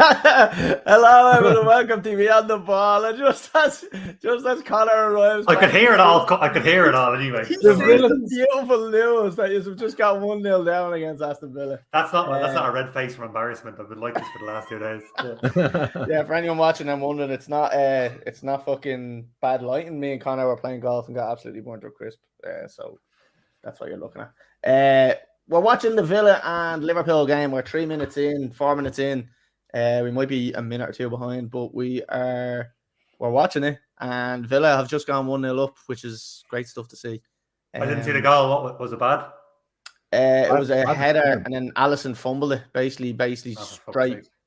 Hello, everyone. Welcome to Beyond the Ball. And just as Connor arrives, I could hear it all. I could hear it all anyway. He's the beautiful news that you've just got 1-0 down against Aston Villa. That's not a red face from embarrassment. I've been like this for the last 2 days. Yeah, for anyone watching and wondering, it's not fucking bad lighting. Me and Connor were playing golf and got absolutely burnt up crisp. So that's what you're looking at. We're watching the Villa and Liverpool game. We're 4 minutes in. We might be a minute or two behind, but we're watching it. And Villa have just gone 1-0 up, which is great stuff to see. I didn't see the goal. What was it bad? It was a header, and then Alisson fumbled it. Basically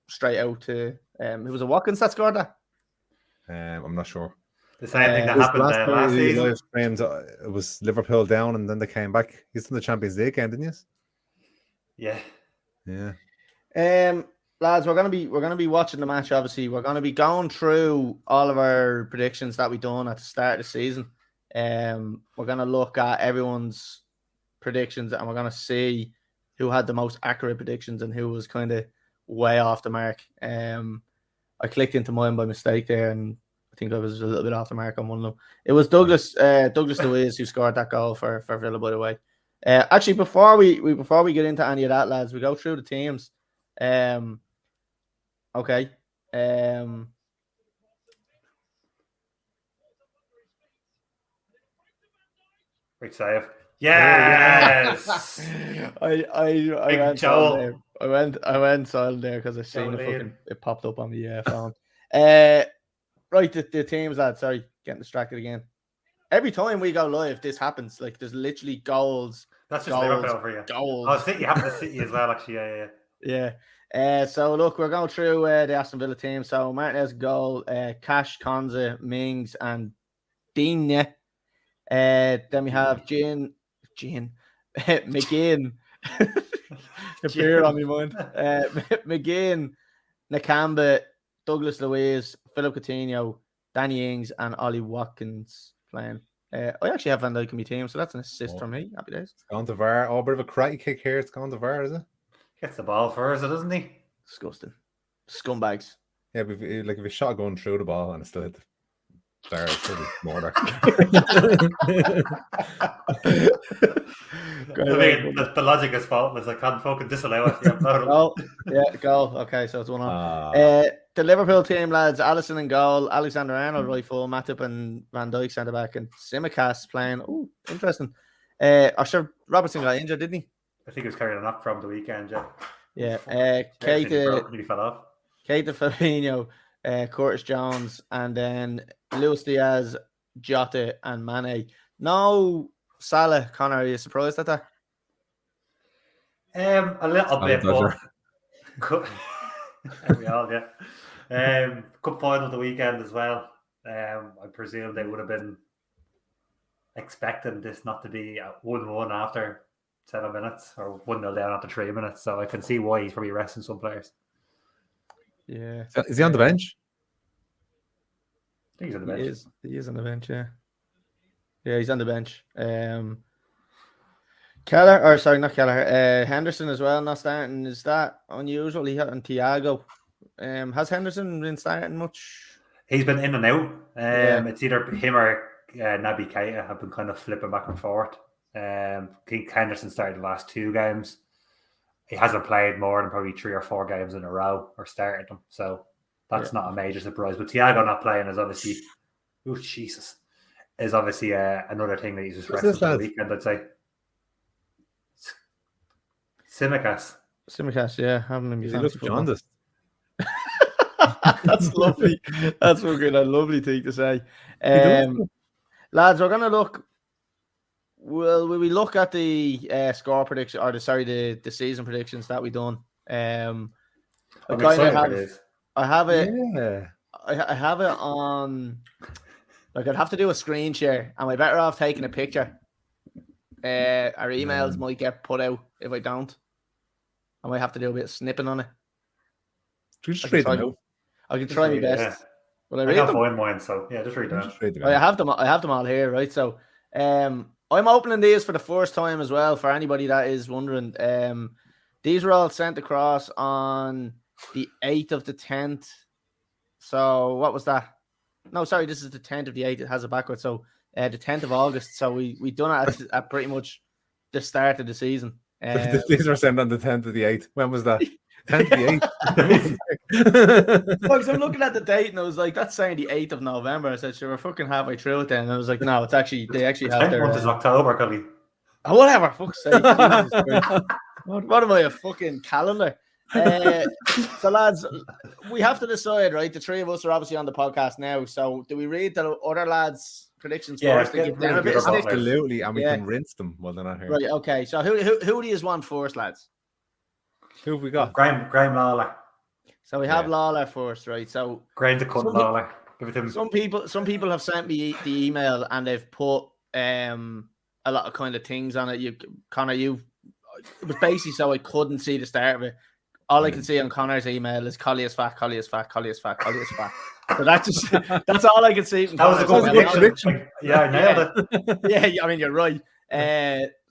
straight out to. It was a Watkins that scored that. I'm not sure. The same thing that happened last season. It was Liverpool down, and then they came back. He's in the Champions League game, didn't you? Yeah. Lads, we're gonna be watching the match. Obviously, we're gonna be going through all of our predictions that we done at the start of the season. We're gonna look at everyone's predictions, and we're gonna see who had the most accurate predictions and who was kind of way off the mark. I clicked into mine by mistake there, and I think I was a little bit off the mark on one of them. It was Douglas Luiz who scored that goal for Villa, by the way. Actually, before we get into any of that, lads, we go through the teams. Okay. Great save. Yes. I went silent there because I seen it popped up on the phone. Right, the teams, lads. Sorry, getting distracted again. Every time we go live, this happens. Like, there's literally goals. That's just Liverpool for you. Goals. Oh, City happened to City as well, actually. Yeah. So look, we're going through the Aston Villa team. So Martinez goal, Cash, Konza, Mings, and Digne. Then we have Gin, McGinn. Appeared on my mind. McGinn, Nakamba, Douglas Luiz, Philip Coutinho, Danny Ings, and Ollie Watkins playing. I actually have Van Dijk in my team, so that's an assist from me. Happy days. It's gone to VAR. Oh, a bit of a karate kick here. It's gone to VAR, is it? Gets the ball first, doesn't he? Disgusting. Scumbags. Yeah, but if you shot going through the ball and it still hit the VAR, it's pretty more there. I mean, the logic is faultless. I can't fucking disallow it. Goal. Okay, so it's 1-1. The Liverpool team, lads, Alisson in goal, Alexander Arnold right full, Matip and Van Dijk centre back, and Tsimikas playing. Oh, interesting. Sure, Robertson got injured, didn't he? I think he was carrying a knock from the weekend, yeah. Keita, he fell off. Fabinho, Curtis Jones, and then Luis Diaz, Jota, and Mane. No Salah. Connor, are you surprised at that? A little bit, but we all get. Cup final of the weekend as well. I presume they would have been expecting this not to be 1-1 after 7 minutes or 1-0 down after 3 minutes. So I can see why he's probably resting some players. Yeah. Is he on the bench? I think he's on the bench. He is on the bench, yeah. Yeah, he's on the bench. Henderson as well, not starting. Is that unusual? He had on Thiago. Has Henderson been starting much? He's been in and out. It's either him or Naby Keita have been kind of flipping back and forth. I think Henderson started the last 2 games. He hasn't played more than probably 3 or 4 games in a row or started them. So that's not a major surprise. But Thiago not playing is obviously, another thing that he's just resting for the weekend, I'd say. Tsimikas, yeah. Haven't been looks jaundiced. That's lovely. That's a lovely thing to say. Lads, we're gonna look. Will we look at the score prediction or the season predictions that we done? I have it on. Like, I'd have to do a screen share. Am I better off taking a picture? Our emails might get put out if I don't. I might have to do a bit of snipping on it. I can try my best. Yeah. Will I read them? Find mine, so yeah, just read them. I have them all here, right? So, I'm opening these for the first time as well. For anybody that is wondering, these were all sent across on the 8th of the 10th. So what was that? No, sorry, this is the 10th of the 8th. It has it backwards. So the 10th of August. So we done it at pretty much the start of the season. These were sent on the 10th of the 8th. When was that? 10th of the 8th. Because I'm looking at the date and I was like, that's saying the 8th of November. I said, sure, we're fucking halfway through it then. And I was like, no, it's actually, they actually have their... month is October, Collie. Oh, whatever, fuck's sake. What am I, a fucking calendar? So, lads, we have to decide, right? The three of us are obviously on the podcast now. So, do we read the other lads' predictions first and give them a bit of stick? Absolutely, and we can rinse them while they're not here. Right, okay. So, who do you want first, lads? Who have we got? Graham Lawler. So, we have Lawler first, right? So, Graham the cunt Lawler. Give it to him. Some people have sent me the email and they've put a lot of kind of things on it. It was basically so I couldn't see the start of it. All I can see on Connor's email is Collie is fat, Collie is fat, Collie is fat, Collie is fat. So that's all I can see. That was a good prediction. Yeah, I nailed it. Yeah, I mean, you're right.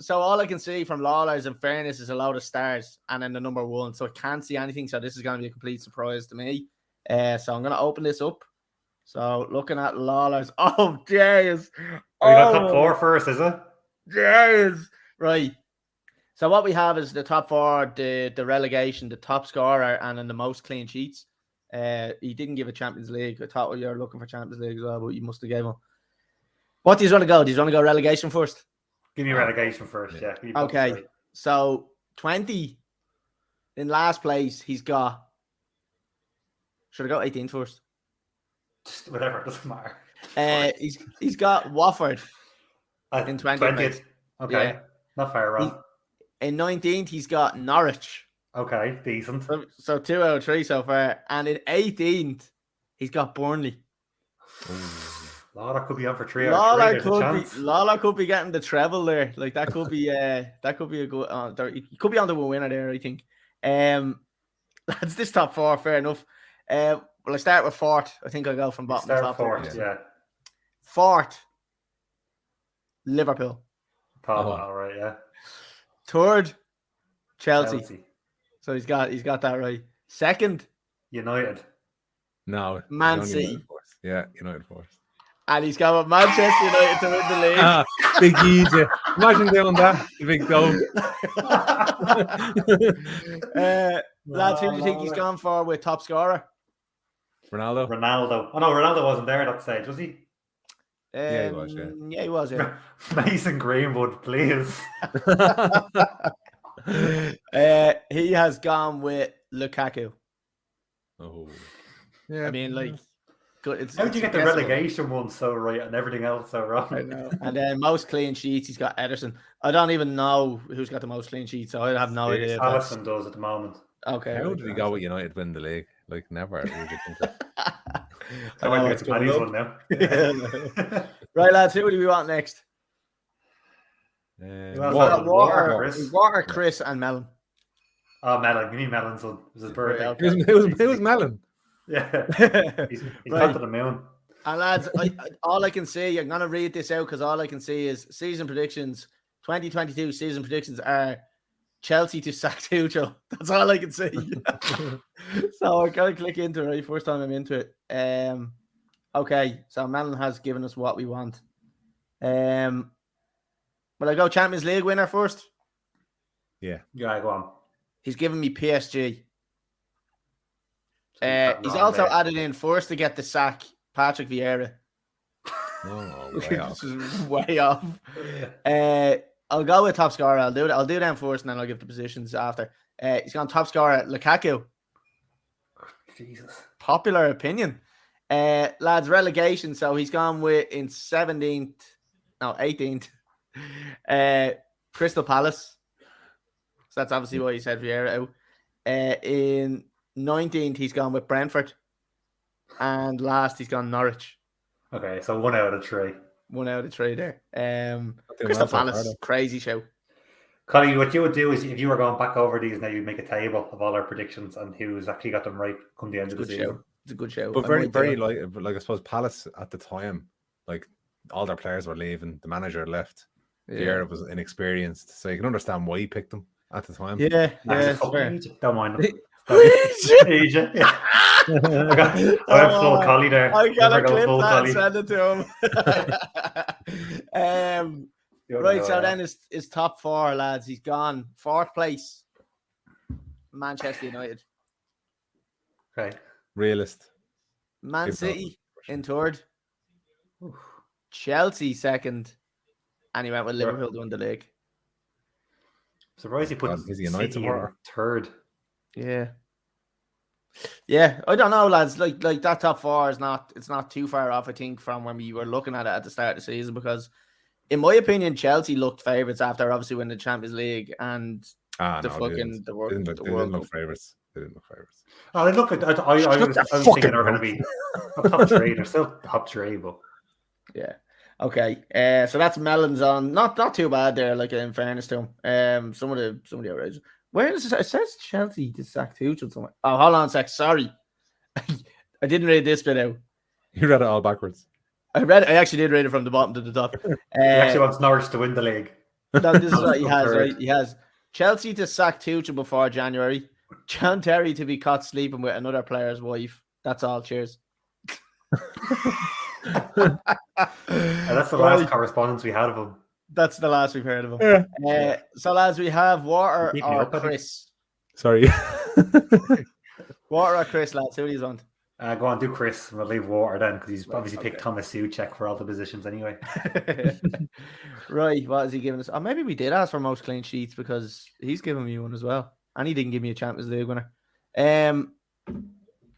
So all I can see from Lawler's, in fairness, is a load of stars and then the number 1. So I can't see anything. So this is going to be a complete surprise to me. So I'm going to open this up. So looking at Lawler's. Oh, jeez. We got top 4 first, is it? Jeez. Right. So what we have is the top 4, the relegation, the top scorer, and then the most clean sheets. He didn't give a Champions League. I thought you were looking for Champions League as well, but you must have gave him. What do you want to go? Do you want to go relegation first? Give me relegation first, yeah. Okay. So 20 in last place, he's got. Should I go 18 first? Just whatever, doesn't matter. He's got Watford in 20th. Okay. Yeah. Not far wrong. In 19th, he's got Norwich. Okay, decent. So 2 out of 3 so far. And in 18th, he's got Burnley. Lawler could be on for 3 out of 3. Lawler could be getting the treble there. Like that could be a good. He could be on the winner there, I think. That's this top 4, fair enough. Well, I start with 4th. I think I'll go from bottom to top. 4th, yeah. 4th, Liverpool. All right, yeah. 3rd, Chelsea. So he's got that right. 2nd, United. No, Man City. Yeah, United first. And he's got Manchester United to win the league. Big easy. Imagine doing that. The big goal. Lads, who do you think he's gone for with top scorer? Ronaldo. Oh no, Ronaldo wasn't there at that stage, was he? Yeah, he was. Yeah, he was. Yeah. Mason Greenwood, please. He has gone with Lukaku. Oh, yeah. I mean, like, good. How do you get the relegation one so right and everything else so wrong? I know. And then most clean sheets, he's got Ederson. I don't even know who's got the most clean sheets, so I have no idea. Alisson does at the moment. Okay. How did he go with United win the league? Like, never. I went to Paddy's one now. Yeah. Right, lads, who do we want next? Water, Chris, and Melon. Oh, Melon. Give me Melon's son. It was his birthday. Okay. It was Melon. Yeah. He's Right. got to the moon. And lads, all I can see, I'm going to read this out because all I can see is season predictions. 2022 season predictions are Chelsea to sack Tuchel. That's all I can see. So I gotta click into it, right? First time I'm into it. Okay, so Melon has given us what we want. Will I go Champions League winner first? Yeah, go on. He's given me PSG. He's also added in first to get the sack, Patrick Vieira. Oh, This is way off. I'll go with top scorer. I'll do them first, and then I'll give the positions after. He's gone top scorer, Lukaku. Jesus. Popular opinion. Lads, relegation. So he's gone with in 18th. Crystal Palace. So that's obviously why he said Vieira out. In 19th, he's gone with Brentford. And last, he's gone Norwich. Okay, so 1 out of 3. 1 out of 3 there. Crystal Palace, crazy show. Connie, what you would do is if you were going back over these now, you'd make a table of all our predictions and who's actually got them right come the end of the season. It's a good show. But very like I suppose Palace at the time, like all their players were leaving, the manager left. Vieira was inexperienced, so you can understand why he picked them at the time. Yeah, fair. Don't mind them. Asia. Yeah. I went full collie there. I gotta Never go clip full that collie. and send it to him. Right, so then it's top 4, lads. He's gone 4th place. Manchester United. Okay. Realist. Man City in 3rd. Chelsea 2nd. And he went with Liverpool to win the league. Surprised he put Is he a United City in supporter? 3rd. Yeah, I don't know, lads. Like that top 4 is not too far off, I think, from when we were looking at it at the start of the season, because in my opinion, Chelsea looked favourites after obviously winning the Champions League and the World They didn't look favourites. Oh, they look like I was thinking they're going to be top 3. They're still top 3, but yeah. Okay. So that's Mellon's on. Not too bad there, like in fairness to him. Some of the outrageous. Where is it? It says Chelsea to sack Tuchel somewhere. Oh, hold on a sec. Sorry. I didn't read this bit out. You read it all backwards. I actually did read it from the bottom to the top. he actually wants Norwich to win the league. No, this is what he has, right? He has Chelsea to sack Tuchel before January. John Terry to be caught sleeping with another player's wife. That's all. Cheers. And that's the last correspondence we had of him. That's the last we've heard of him. So, lads, we have Water or Chris. Sorry. Water or Chris, lads? Who do you want? Go on, do Chris. We'll leave Water then, because he's obviously picked Thomas Souček for all the positions anyway. Right, what has he given us? Oh, maybe we did ask for most clean sheets, because he's given me one as well. And he didn't give me a Champions League winner.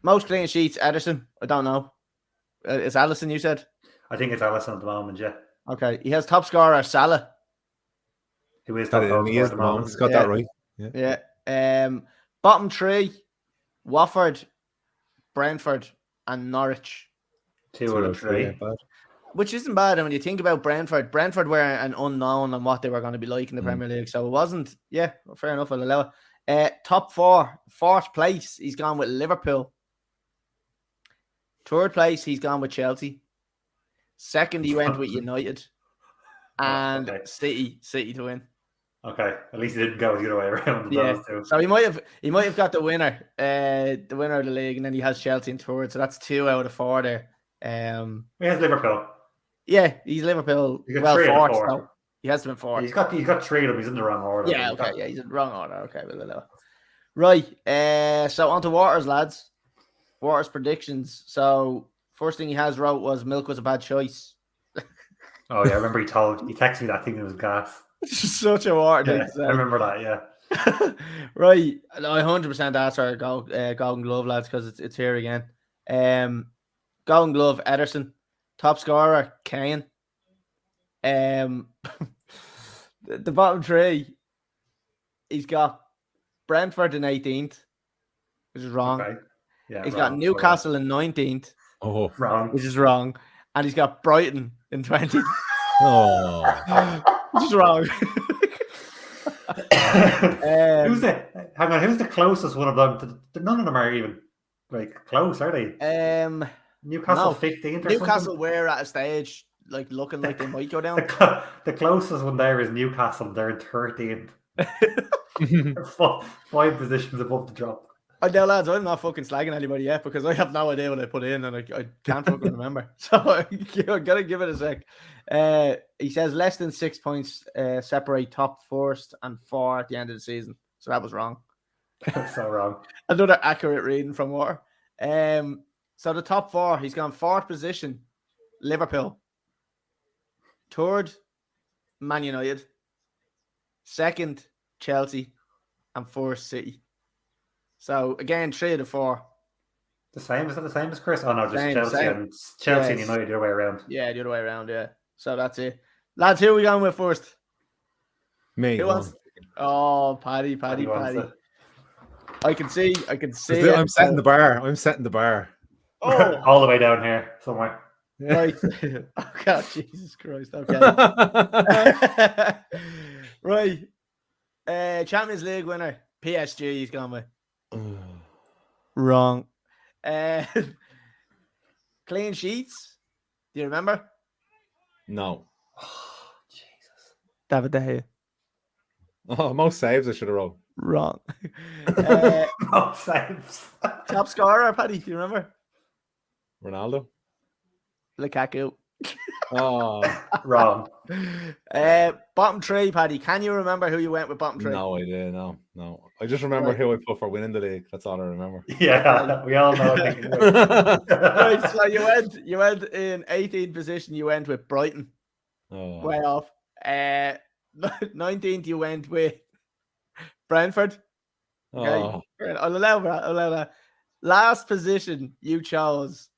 Most clean sheets, Ederson. I don't know. It's Alisson, you said? I think it's Alisson at the moment, yeah. Okay. He has top scorer Salah. Who is top scorer at the moment? He's got that right. Yeah. Bottom 3, Watford, Brentford, and Norwich. 2 out of 3. Which isn't bad. And when you think about Brentford were an unknown on what they were going to be like in the Premier League. So it wasn't, fair enough, I'll allow it. Top 4, 4th place, he's gone with Liverpool. 3rd place, he's gone with Chelsea. 2nd, he went with United. And City to win. Okay, at least he didn't go the other way around. Yeah, so he might have got the winner of the league, and then he has Chelsea in 3rd. So that's 2 out of 4 there. He has Liverpool. Yeah, he's Liverpool. He's got 3 out of 4. So he has to be 4. He's got 3 of them. He's in the wrong order. Yeah, okay, he's in the wrong order. Okay, right. So on to Waters, lads. Waters predictions. So first thing he has wrote was Milk was a bad choice. Oh yeah, I remember he texted me that thing. It was gas. Such a water. I remember that. Yeah. Right. I 100% asked for Golden Glove, lads, because it's here again. Golden Glove, Ederson. Top scorer, Kane. The bottom 3, he's got Brentford in 18th, which is wrong. Okay. Yeah, he's got Newcastle in 19th. Oh, wrong. Which is wrong. And he's got Brighton in 20th. Oh. Which is wrong. Who's the closest one of them? None of them are even close, are they? Newcastle 15th or Newcastle something? were at a stage looking like they might go down. The closest one there is Newcastle. They're in 13th. 5 positions above the drop. I know, lads, I'm not fucking slagging anybody yet, because I have no idea what I put in, and I can't fucking remember. So I gotta give it a sec. He says less than 6 points separate top 1st and 4 at the end of the season. So that was wrong. So wrong. Another accurate reading from Water. So the top 4, he's gone 4th position, Liverpool. 3rd, Man United. 2nd, Chelsea. And 4th, City. So again, 3 of the 4. The same? Is that the same as Chris? Oh no, just Chelsea and United the other way around. Yeah, the other way around, yeah. So that's it. Lads, who are we going with first? Me. Who wants? Oh, Paddy. I can see. I'm setting the bar. Oh, all the way down here somewhere. Right. Oh God, Jesus Christ. Okay. Right. Champions League winner, PSG. He's gone with. Wrong. Clean sheets. Do you remember? No. Oh, Jesus. David De Gea. Oh, most saves I should have wrote. Wrong. No saves. Top scorer, Paddy, do you remember? Ronaldo. Lukaku. Oh, Wrong. Bottom three, Paddy. Can you remember who you went with bottom three? no idea. No. I just remember Right. who I put for winning the league. That's all I remember. Yeah, we all know. I think. Right, so you went in 18th position. You went with Brighton. Oh. Way off. 19th, you went with Brentford. Okay. Oh. I'll allow that. Last position you chose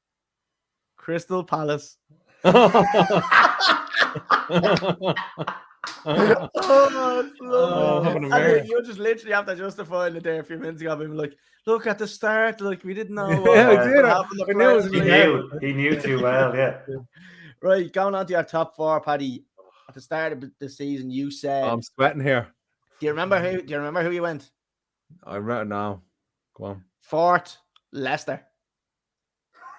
Crystal Palace. You just literally have to justify it there a few minutes ago. Being like, look at the start, like we didn't know what happened. He knew too well, yeah. Right, going on to your top four, Paddy. At the start of the season, you said, I'm sweating here. Do you remember who you went? I remember now. Go on. Fourth, Leicester.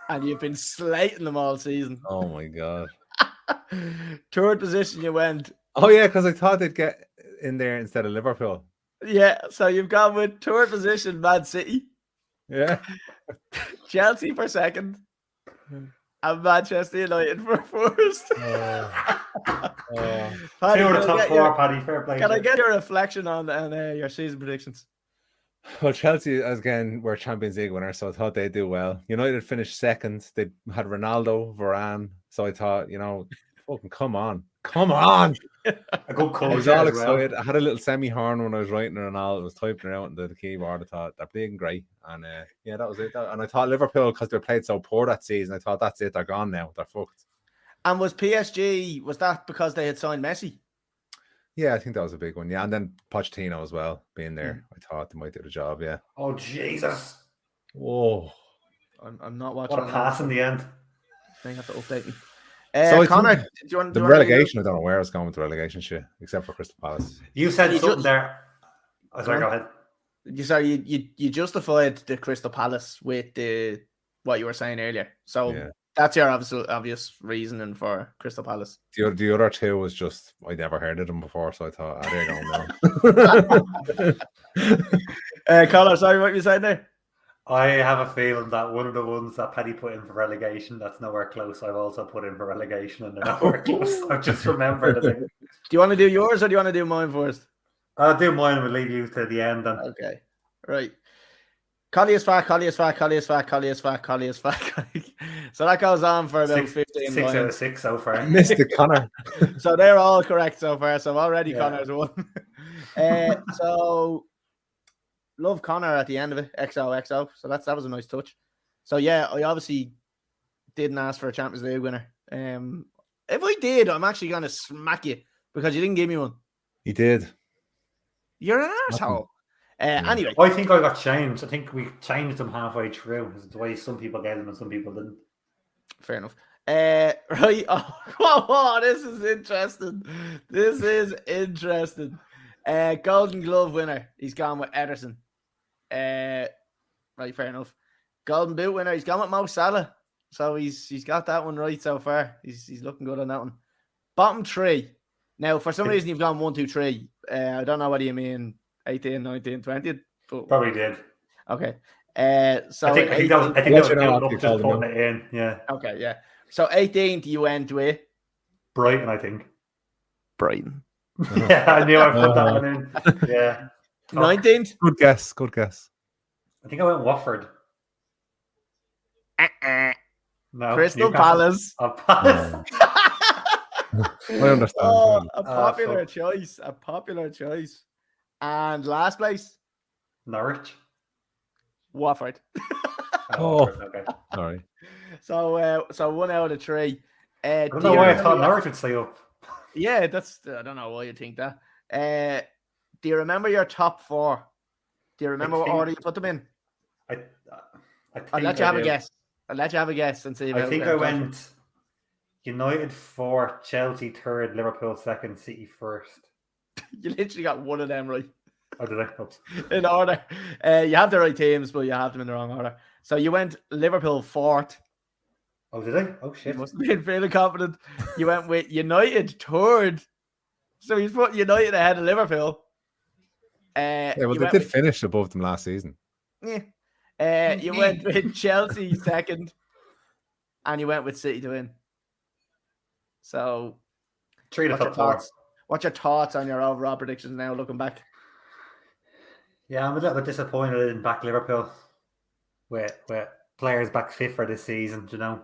And you've been slating them all season. Oh my god. Third position you went. Oh yeah, because I thought they'd get in there instead of Liverpool. Yeah, so you've gone with third position, Man City. Yeah. Chelsea for second. And Manchester United for first. Paddy, two of the top four, Paddy. Fair play. Can I get your reflection on your season predictions? Well, Chelsea, again, were Champions League winners, so I thought they'd do well. United finished second. They had Ronaldo, Varane. So I thought, fucking come on. A good coach. I was all excited. I had a little semi-horn when I was writing Ronaldo. I was typing it out into the keyboard. I thought, they're playing great. And that was it. And I thought Liverpool, because they played so poor that season, I thought, that's it. They're gone now. They're fucked. And was PSG, was that because they had signed Messi? Yeah, I think that was a big one. Yeah, and then Pochettino as well, being there. I thought they might do the job, yeah. Oh, Jesus. Whoa. I'm not watching. What a pass in the end. I have to update me. So Connor, do you want the relegation, I don't know where I was going with the relegation shit, except for Crystal Palace. You said something there. Oh, sorry, go ahead. You justified the Crystal Palace with what you were saying earlier. So that's your obvious reasoning for Crystal Palace. The other two was just, I'd never heard of them before, so I thought, there you go now. Connor, sorry, what you saying there? I have a feeling that one of the ones that Paddy put in for relegation, that's nowhere close. I've also put in for relegation and they're nowhere close. I've just remembered. Do you want to do yours or do you want to do mine first? I'll do mine and we'll leave you to the end then. Okay. Right. Collie is fat. So that goes on for about 15 6 out of 6 so far. Missed it, Connor. So they're all correct so far. So already Connor's won. So love Connor at the end of it. XOXO. So that was a nice touch. So yeah, I obviously didn't ask for a Champions League winner. If I did, I'm actually going to smack you because you didn't give me one. You did. You're an arsehole. Anyway. I think I got changed. I think we changed them halfway through. It's the way some people gave them and some people didn't. Fair enough. Right. Oh, this is interesting. Golden Glove winner. He's gone with Ederson. Right, fair enough. Golden Boot winner. He's gone with Mo Salah. So he's got that one right so far. He's looking good on that one. Bottom three. Now, for some reason, you've gone 1, 2, 3. I don't know what you mean 18, 19, 20. But... Probably did. Okay. So I think that was just putting it in. Yeah. Okay, yeah. So 18th, you went with Brighton, I think. Brighton. Yeah, I knew I put that one in. Yeah. 19th? Good guess. I think I went Watford. No, Crystal Palace. Palace. I understand. A popular choice. And last place? Norwich. Watford. Okay. Sorry. So 1 out of 3. I don't know why I thought Norwich would stay up. Yeah, I don't know why you think that. Do you remember your top 4? Do you remember what order you put them in? I'll let you have a guess. And see. I think I went United 4th, Chelsea 3rd, Liverpool 2nd, City 1st. You literally got one of them right. Oh, did I? Oops. In order. You have the right teams, but you have them in the wrong order. So you went Liverpool 4th. Oh, did I? Oh, shit. You must have been feeling confident. You went with United 3rd. So he's put United ahead of Liverpool. Yeah, well, you they went did with, finish above them last season. you went with Chelsea second, and you went with City to win. So, 3 to what's your top 4. thoughts? What's your thoughts on your overall predictions now, looking back? Yeah, I'm a little bit disappointed in back Liverpool with players back fit for this season, you know.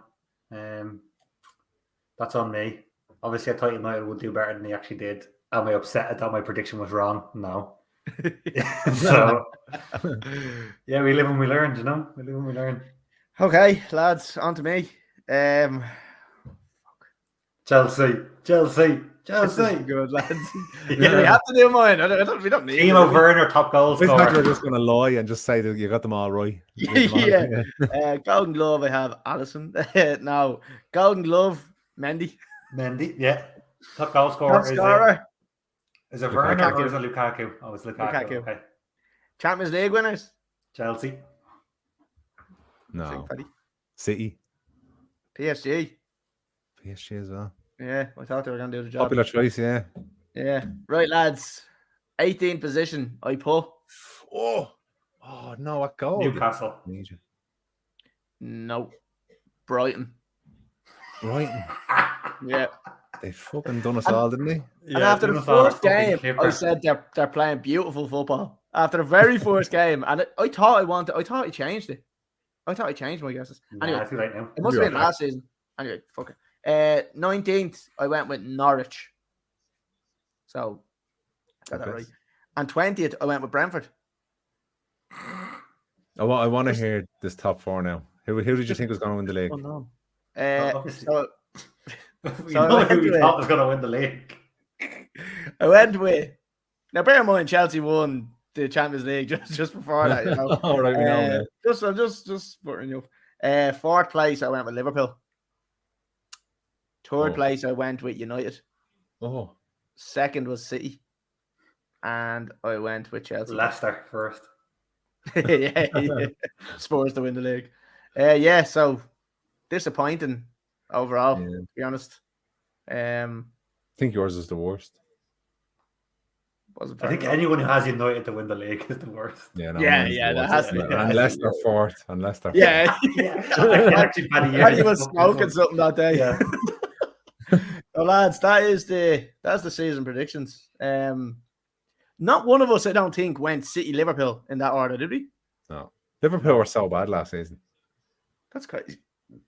That's on me. Obviously, I thought United would do better than they actually did. Am I upset that my prediction was wrong? No. So, yeah, we live and we learn, you know. We live and we learn. Okay, lads, on to me. Chelsea. This is good, lads. Yeah. We have to do mine. We don't need Timo it. Werner, top goal I thought you were scorer. just going to lie and just say that you got them all right. Yeah. Golden Glove, I have Allison. No, Golden Glove, Mendy. Mendy, yeah. Top goal scorer Top scorer, is it Lukaku. Werner or is it Lukaku? Oh, it's Lukaku. Lukaku. Okay. Champions League winners. Chelsea. No. Paddy. City. PSG. PSG as well. Yeah, I thought they were going to do the job. Popular choice, yeah. Yeah. Right, lads. 18th position, I put. Oh no, what goal? Newcastle. No. Brighton. Brighton. Yeah. They fucking done us all, didn't they? And after the first game, I said they're playing beautiful football. After the very first game, and I thought he changed it. I thought he changed my guesses. Anyway, Nah, too late now. it must have been last season. Anyway, fuck it. 19th, I went with Norwich. So, got that right. And 20th, I went with Brentford. I want to hear this top 4 now. Who did you think was going to win the league? Oh, no. We know who we thought was going to win the league. I went with. Now, bear in mind, Chelsea won the Champions League just before that. You know, All right, we know. just putting you up. Fourth place, I went with Liverpool. Third place, I went with United. Oh, second was City, and I went with Chelsea. Leicester first. yeah. Spurs to win the league. So disappointing overall. To be honest. I think yours is the worst. I think anyone who has United to win the league is the worst. Yeah, that has to be. Unless they're fourth. Yeah. Actually, Paddy was smoking something that day. Yeah. So, lads, that's the season predictions. Not one of us, I don't think, went City Liverpool in that order, did we? No. Liverpool were so bad last season. That's crazy.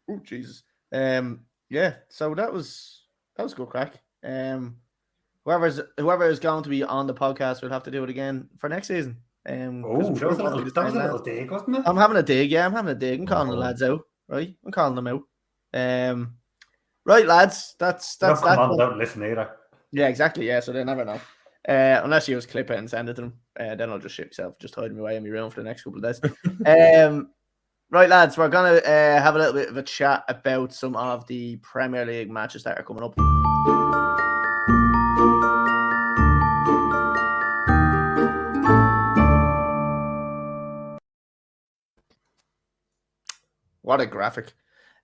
Oh, Jesus. So that was good crack. Whoever is going to be on the podcast will have to do it again for next season. That was a little dig, wasn't it? I'm having a dig. Yeah, I'm having a dig. I'm calling the lads out. Right, I'm calling them out. Right, lads. That's that. Don't listen either. Yeah, exactly. Yeah, so they never know. Unless you just clip it and send it to them, then I'll just shit myself, just hide me away in my room for the next couple of days. Right, lads, we're gonna have a little bit of a chat about some of the Premier League matches that are coming up. What a graphic.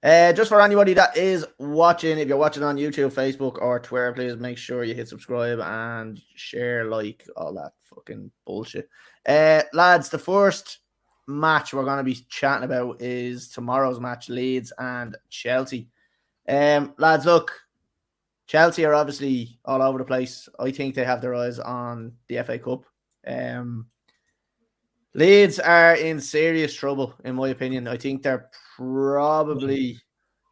Just for anybody that is watching, if you're watching on YouTube, Facebook, or Twitter, please make sure you hit subscribe and share, like, all that fucking bullshit. Lads, the first match we're going to be chatting about is tomorrow's match, Leeds and Chelsea. Lads, look, Chelsea are obviously all over the place. I think they have their eyes on the FA Cup. Leeds are in serious trouble, in my opinion. I think they're probably...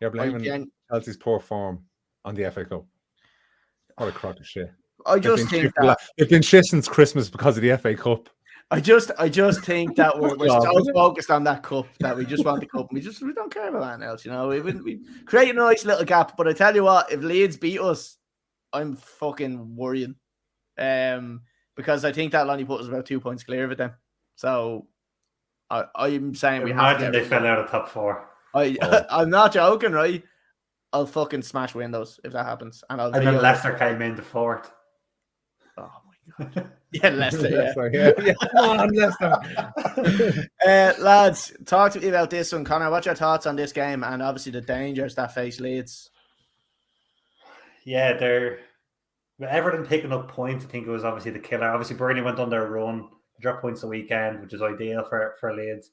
You're blaming Chelsea's poor form on the FA Cup. What a crock of shit. I just think that... They've been shit since Christmas because of the FA Cup. I just think that we're so focused on that cup that we just want the cup. We don't care about anything else, you know. We create a nice little gap. But I tell you what, if Leeds beat us, I'm fucking worrying. Because I think that'll only put us about 2 points clear of it then. So I'm saying we have to. Imagine they fell out of top 4. I'm not joking, right? I'll fucking smash windows if that happens. And then Leicester came in the 4th. Oh my God. Yeah, Leicester. Yeah. Come on, Leicester. Lads, talk to me about this one. Connor, what's your thoughts on this game and obviously the dangers that face Leeds? Yeah, Everton picking up points, I think it was obviously the killer. Obviously, Burnley went on their run. Drop points the weekend, which is ideal for Leeds.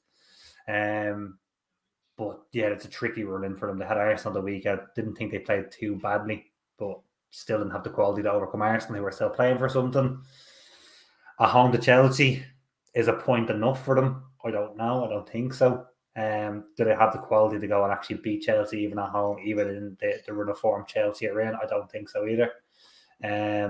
But yeah, it's a tricky run in for them. They had Arsenal the weekend. Didn't think they played too badly, but still didn't have the quality to overcome Arsenal, who were still playing for something. At home to Chelsea, is a point enough for them? I don't know. I don't think so. Do they have the quality to go and actually beat Chelsea even at home, even in the run of form Chelsea are in? I don't think so either. They're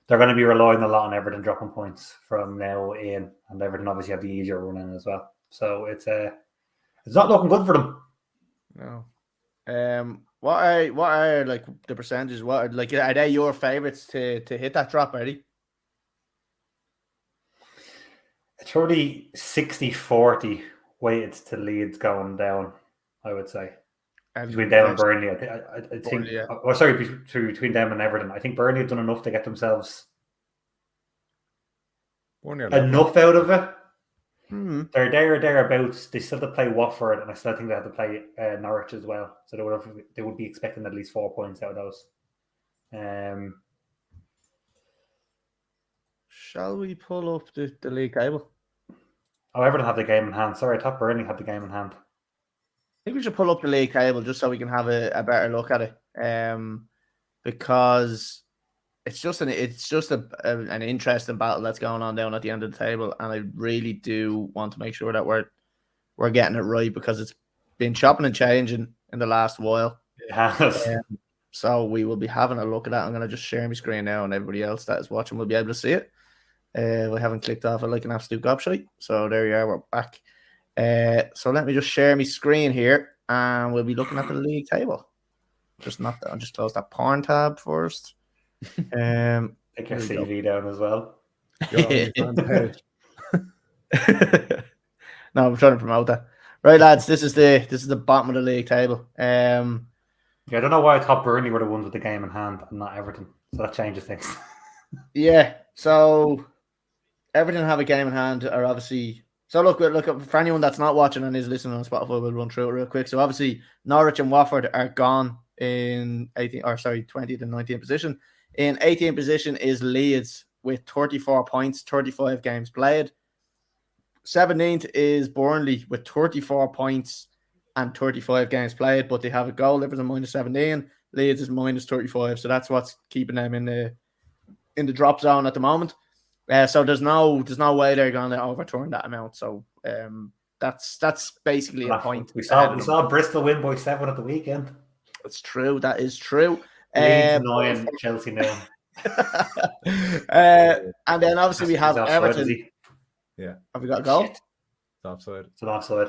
going to be relying a lot on Everton dropping points from now in, and Everton obviously have the easier run in as well. So it's not looking good for them. No. What are like the percentages? What are they your favourites to hit that drop, are they? It's already 60-40 weighted to Leeds going down, I would say. Between them and Burnley, I think. Burnley, yeah. Oh, sorry, between them and Everton. I think Burnley have done enough to get themselves enough out of it. Mm-hmm. They're there or thereabouts. They still have to play Watford, and I still think they have to play Norwich as well. So they would be expecting at least 4 points out of those. Shall we pull up the league table? Oh, Everton have the game in hand. Sorry, I thought Burnley had the game in hand. I think we should pull up the league table just so we can have a better look at it. Because it's just an interesting battle that's going on down at the end of the table, and I really do want to make sure that we're getting it right, because it's been chopping and changing in the last while. It has. So we will be having a look at that. I'm going to just share my screen now, and everybody else that is watching will be able to see it. We haven't clicked off it like an absolute gobshite. So there you are. We're back. So let me just share my screen here, and we'll be looking at the league table. Just close that porn tab first. Take your CV down as well. No, I'm trying to promote that. Right, lads, this is the bottom of the league table. Yeah, I don't know why I thought Burnley were the ones with the game in hand and not Everton. So that changes things. Yeah, so Everton have a game in hand, are obviously. So look for anyone that's not watching and is listening on Spotify, we'll run through it real quick. So obviously Norwich and Watford are gone in 20th and 19th position. In 18th position is Leeds with 34 points, 35 games played. 17th is Burnley with 34 points and 35 games played, but they have a goal difference of minus 17. Leeds is minus 35, so that's what's keeping them in the drop zone at the moment. So there's no way they're going to overturn that amount. So that's basically a point. We saw Bristol win by 7 at the weekend. That's true. That is true. Leeds 9, Chelsea 9. And then obviously we have Everton. Yeah. Have we got a goal? Shit. It's offside. It's an offside.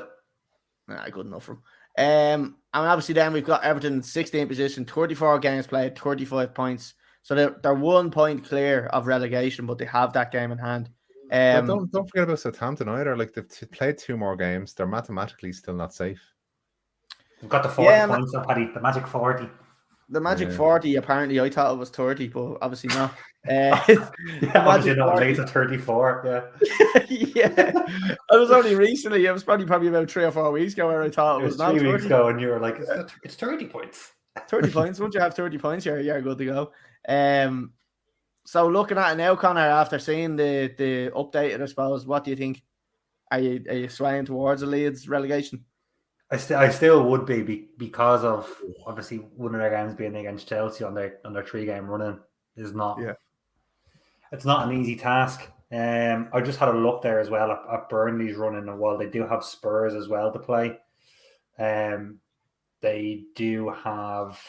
Nah, good enough for him. And obviously then we've got Everton in 16th position, 34 games played, 35 points. So they're 1 point clear of relegation, but they have that game in hand. Don't forget about Southampton either. Like, they've played 2 more games. They're mathematically still not safe. We've got the 40 points up, Paddy. The magic 40. The magic 40, apparently, I thought it was 30, but obviously not. Obviously not. Late at 34, yeah. Yeah. It was only recently. It was probably about 3 or 4 weeks ago where I thought it was not 3 weeks ago, and you were like, it's 30 points. 30 points. Once you have 30 points, you're good to go. So looking at it now, Connor, after seeing the update, I suppose, what do you think? Are you swaying towards the Leeds relegation? I still would be because of obviously one of their games being against Chelsea on their 3-game running is not. Yeah. It's not an easy task. I just had a look there as well at Burnley's running, and while they do have Spurs as well to play, they do have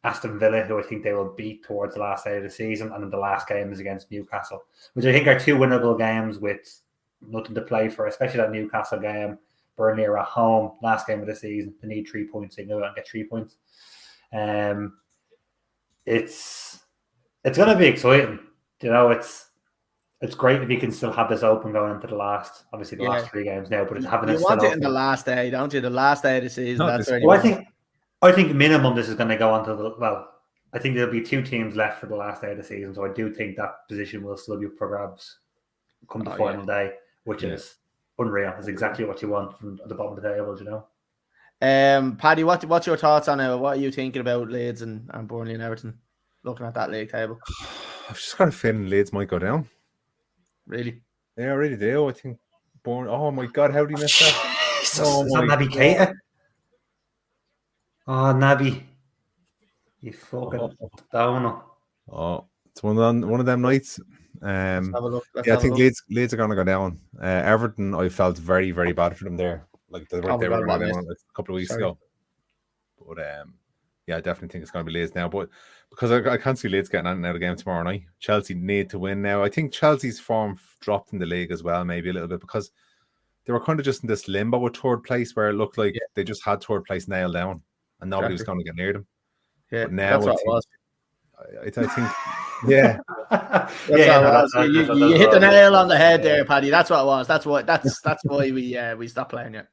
Aston Villa, who I think they will beat towards the last day of the season, and then the last game is against Newcastle, which I think are 2 winnable games with nothing to play for, especially that Newcastle game. Burnley are at home, last game of the season. They need 3 points. They go out and get 3 points. It's going to be exciting. You know, it's great if you can still have this open going into the last, obviously the last 3 games now. But it's having you it want still it in the last day, don't you? The last day of the season. That's where I think minimum this is going to go on to I think there'll be 2 teams left for the last day of the season. So I do think that position will still be up for grabs come the final day, which is unreal. Is exactly what you want from the bottom of the table, you know. Paddy, what's your thoughts on it? What are you thinking about Leeds and Burnley and Everton looking at that league table? I've just got a feeling Leeds might go down. really. Yeah, I really do. I think oh my God, how do you miss that? Jesus, Oh is that my Naby God. Keita? Oh, Naby. You fucking downer. Oh, it's one of them nights. Let's have a look. Yeah, I think Leeds are going to go down. Everton, I felt very, very bad for them there. Like they Oh my were God, going to go wrong down list. like a couple of weeks Sorry. ago. But yeah, I definitely think it's going to be Leeds now. But because I can't see Leeds getting anything out of the game tomorrow night. Chelsea need to win now. I think Chelsea's form dropped in the league as well, maybe a little bit, because they were kind of just in this limbo with third place where it looked like they just had third place nailed down and nobody was going to get near them. Yeah, But now that's what it was. I think, yeah. That's what it was. You hit the nail on the head there, Paddy. That's what it was. That's why we stopped playing it.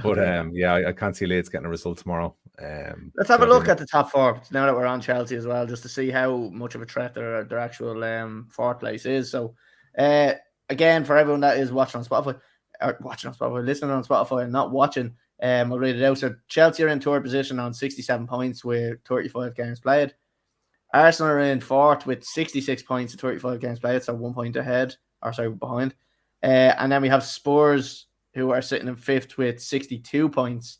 But yeah, I can't see Leeds getting a result tomorrow. Let's have a look at the top four now that we're on Chelsea as well, just to see how much of a threat their actual fourth place is. So, again, for everyone that is watching on Spotify, listening on Spotify, and not watching, I'll read it out. So, Chelsea are in third position on 67 points with 35 games played. Arsenal are in fourth with 66 points and 35 games played, so 1 point behind. And then we have Spurs, who are sitting in fifth with 62 points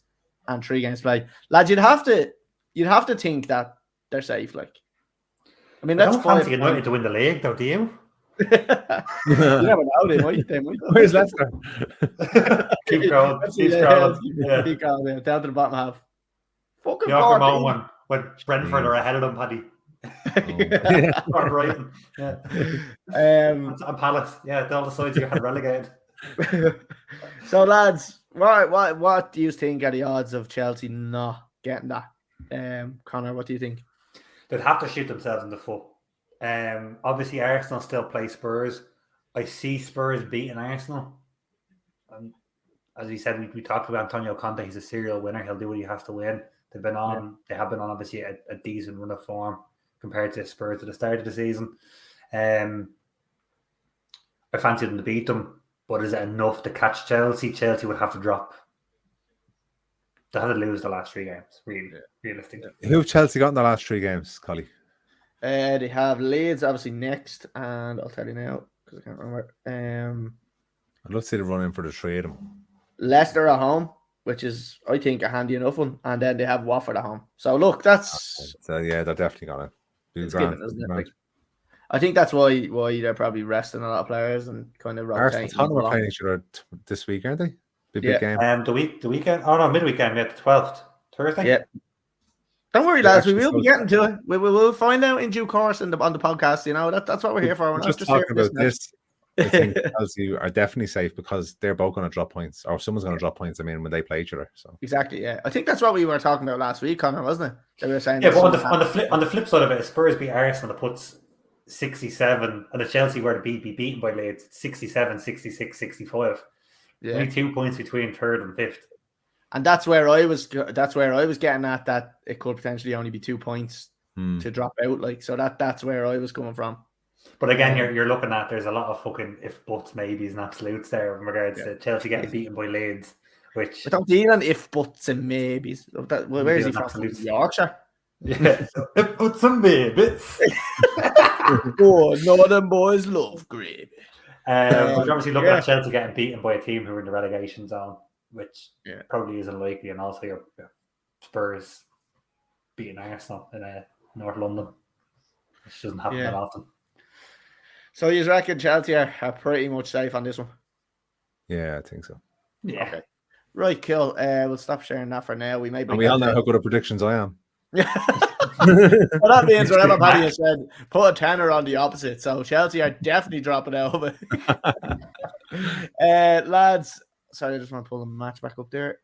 and 3 games played. Lads, you'd have to think that they're safe. Like, I mean, that's I don't fancy United to win the league, though, do you? You never know. They might. Where's Leicester? Keep going. Keep going. Down to the bottom half. Fucking one when Brentford are ahead of them, Paddy. Or Brighton. Yeah. And Palace. Yeah, all the sides you had relegated. So, lads, what do you think are the odds of Chelsea not getting that? Connor, what do you think? They'd have to shoot themselves in the foot. Obviously, Arsenal still play Spurs. I see Spurs beating Arsenal. As we said, we talked about Antonio Conte. He's a serial winner. He'll do what he has to win. They have been on obviously a decent run of form compared to Spurs at the start of the season. I fancied them to beat them, but is it enough to catch Chelsea? Chelsea would have to drop. They have to lose the last 3 games, realistically. Who have Chelsea got in the last 3 games, Collie? They have Leeds obviously next, and I'll tell you now because I can't remember. I'd love to see the run in for the 3 of them. Leicester at home, which is, I think, a handy enough one, and then they have Watford at home. So look, that's yeah, they're definitely gonna do grand. Like, I think that's why they're probably resting a lot of players and kind of rotating. Arsenal are playing each other this week, aren't they? Big game. The weekend. Oh no, midweekend. Yeah, the 12th, Thursday. Yeah. Don't worry, lads. We will be getting to it. We will find out in due course on the podcast. You know, that's what we're here for. We're just talking about this. I think Chelsea are definitely safe because they're both going to drop points, or someone's going to drop points. I mean, when they play each other. So exactly, yeah. I think that's what we were talking about last week, Connor, wasn't it? That we were saying. Yeah, but on the flip side of it, Spurs beat Arsenal that puts 67, and the Chelsea were to be beaten by Leeds 67, 66, 65. Yeah. Only 2 points between third and fifth. And that's where I was getting at, that it could potentially only be 2 points to drop out. Like, so that's where I was coming from. But again, you're looking at, there's a lot of fucking if buts, maybes, and absolutes there in regards to Chelsea getting beaten by Leeds. Which I don't deal in if buts and maybes. Where is he from? Yorkshire. Yeah, if buts and maybes. Oh, Northern boys love gravy. But you're obviously looking at Chelsea getting beaten by a team who are in the relegation zone, which probably isn't likely, and also your Spurs beating Arsenal in North London, which doesn't happen that often. So you reckon Chelsea are pretty much safe on this one? Yeah, I think so. Yeah. Okay. Right, cool. We'll stop sharing that for now. We all know how good at predictions I am. Well, that means whatever Paddy has said, put a tenner on the opposite. So Chelsea are definitely dropping out of it. Lads, sorry, I just want to pull the match back up there.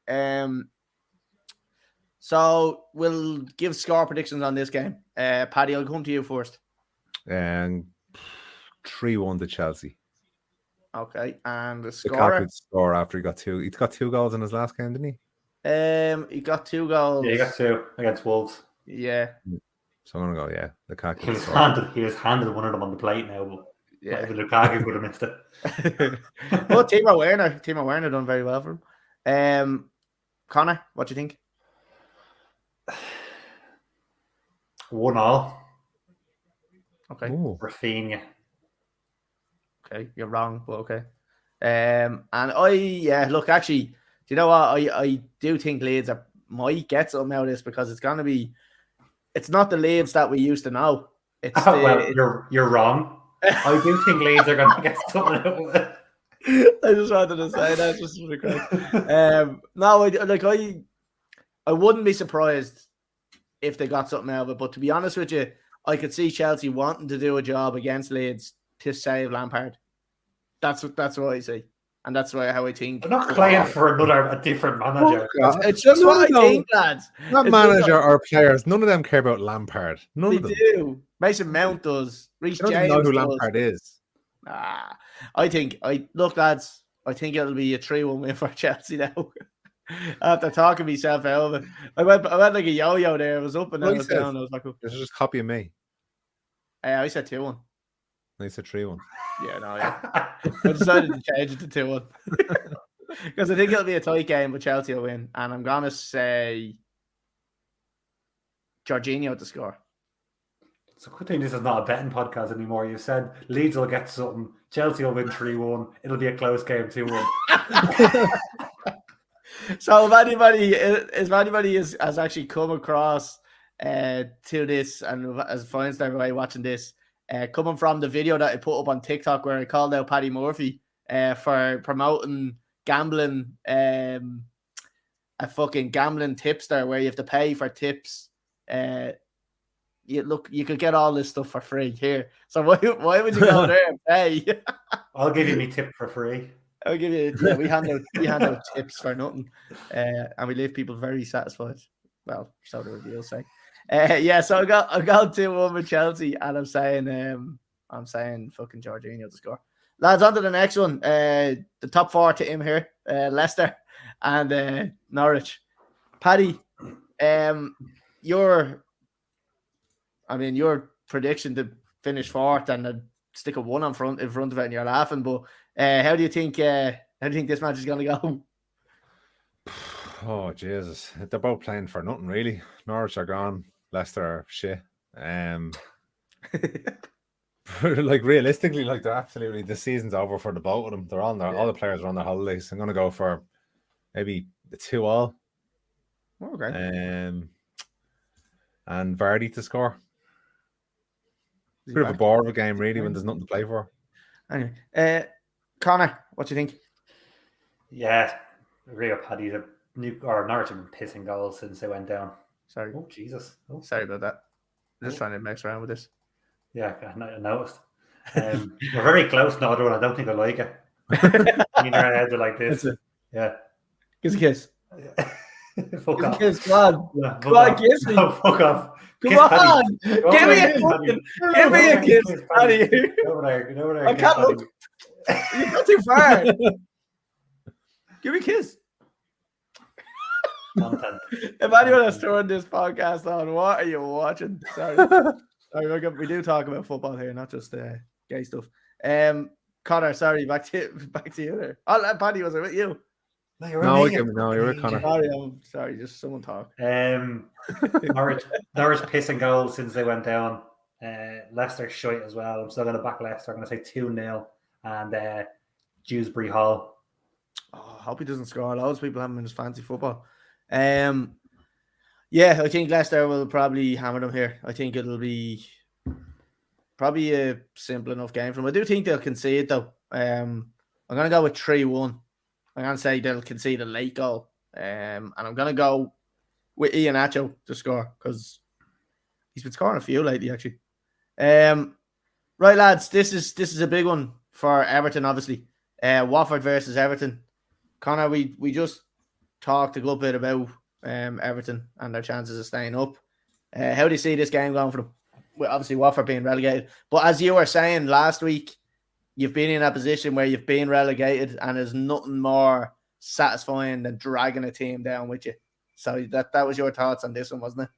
So we'll give score predictions on this game. Paddy, I'll come to you first. And 3-1 to Chelsea. Okay, and the score. Lukaku score after he got 2. He got 2 goals in his last game, didn't he? He got 2 goals. Yeah, he got 2 against Wolves. Yeah. So I'm gonna go. Lukaku. He was handed one of them on the plate now, but Lukaku could have missed it. Well, Timo Werner done very well for him. Connor, what do you think? 1-1. Okay. Ooh. Rafinha. Okay, you're wrong, but okay. And look, actually, do you know what? I do think Leeds might get something out of this because it's not the Leeds that we used to know. You're wrong. I do think Leeds are going to get something out of it. I just wanted to say that just for the crack. No, I wouldn't be surprised if they got something out of it. But to be honest with you, I could see Chelsea wanting to do a job against Leeds to save Lampard. That's what I see, and that's how I think. I'm not playing for a different manager. It's just what I think, lads. Not manager or players. None of them care about Lampard. None of them do. Mason Mount does. Reece James don't know who does. Lampard is. Look, lads. I think it'll be a 3-1 win for Chelsea now. After talking myself out of it, I went like a yo-yo there. I was up and then I was down. I was like, "This is just copying me." I said 2-1. I said 3-1. Yeah, no, yeah. I decided to change it to 2-1 because I think it'll be a tight game, but Chelsea will win, and I'm gonna say Jorginho to score. It's a good thing this is not a betting podcast anymore. You said Leeds will get something. Chelsea will win 3-1. It'll be a close game 2-1. So if anybody has actually come across to this and as finds everybody watching this, coming from the video that I put up on TikTok where I called out Paddy Murphy for promoting gambling, a fucking gambling tipster where you have to pay for tips. You could get all this stuff for free here. So why would you go there and pay? I'll give you my tip for free. I'll give you. Yeah, we hand out tips for nothing, and we leave people very satisfied. Well, so the reviews say. So I got 2-1 with Chelsea, and I'm saying fucking Jorginho to score. Lads, on to the next one. The top 4 to him here: Leicester and Norwich. Paddy, your prediction to finish 4th and stick a 1 in front of it, and you're laughing. But how do you think this match is going to go? Oh Jesus, they're both playing for nothing really. Norwich are gone, Leicester are shit. Like realistically, like the season's over for the both of them. They're all the players are on their holidays. I'm going to go for maybe the 2-2. Okay. And Vardy to score. Bit of a bore of a game, really, when there's nothing to play for. Anyway, Connor, what do you think? Yeah, agree with Paddy. Norwich have been pissing goals since they went down. Sorry. Oh, Jesus. Oh. Sorry about that. I'm just trying to mess around with this. Yeah, I noticed. We're very close now, I don't think I like it. Our heads are like this. Yeah. Give us a kiss. Fuck off. Kiss, come on. Yeah, Come on, kiss me. No, fuck off. Come on. Give me a kiss, Paddy. Get over there. I can't look. You're not too far. Give me a kiss. Content. If anyone has turned this podcast on, what are you watching? Sorry, we do talk about football here, not just gay stuff. Connor, sorry, back to you there. Oh, Paddy, was it with you? No, you're with Connor. Sorry, just someone talk. Norwich pissing goals since they went down. Leicester shite as well. I'm still going to back Leicester. I'm going to say 2-0 and Dewsbury Hall. Oh, I hope he doesn't score. Loads of people have him in his fancy football. I think Leicester will probably hammer them here. I think it'll be probably a simple enough game for them. I do think they'll concede though. I'm going to go with 3-1. I'm going to say they'll concede a late goal. And I'm going to go with Iheanacho to score because he's been scoring a few lately, actually. Right, lads, this is a big one for Everton, obviously. Watford versus Everton. Connor, we just talked a good bit about Everton and their chances of staying up. How do you see this game going for them? Well, obviously, Watford being relegated. But as you were saying last week, you've been in a position where you've been relegated and there's nothing more satisfying than dragging a team down with you. So that was your thoughts on this one, wasn't it?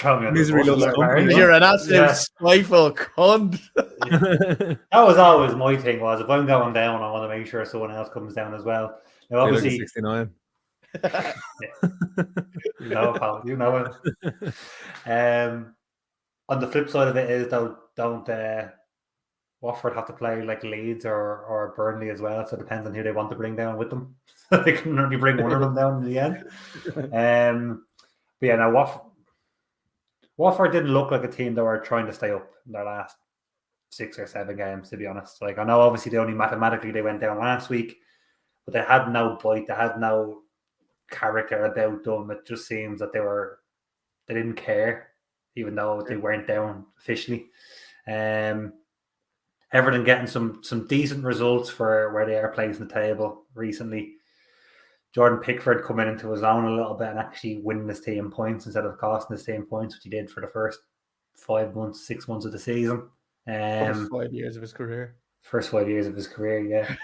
You're an absolute spiteful cunt. That was always my thing. Was if I'm going down, I want to make sure someone else comes down as well. Now, obviously, 69. Yeah. You know it. On the flip side of it is don't Watford have to play like Leeds or Burnley as well, so it depends on who they want to bring down with them. They can only bring one of them down in the end. But yeah, now Watford didn't look like a team that were trying to stay up in their last 6 or 7 games, to be honest. Like, I know obviously they only mathematically they went down last week, but they had no bite, they had no character about them. It just seems that they didn't care, even though they weren't down officially. Everton getting some decent results for where they are placing the table recently. Jordan Pickford coming into his own a little bit and actually winning his team points instead of costing his team points, which he did for the first 5 months, 6 months of the season. First 5 years of his career. First 5 years of his career, yeah.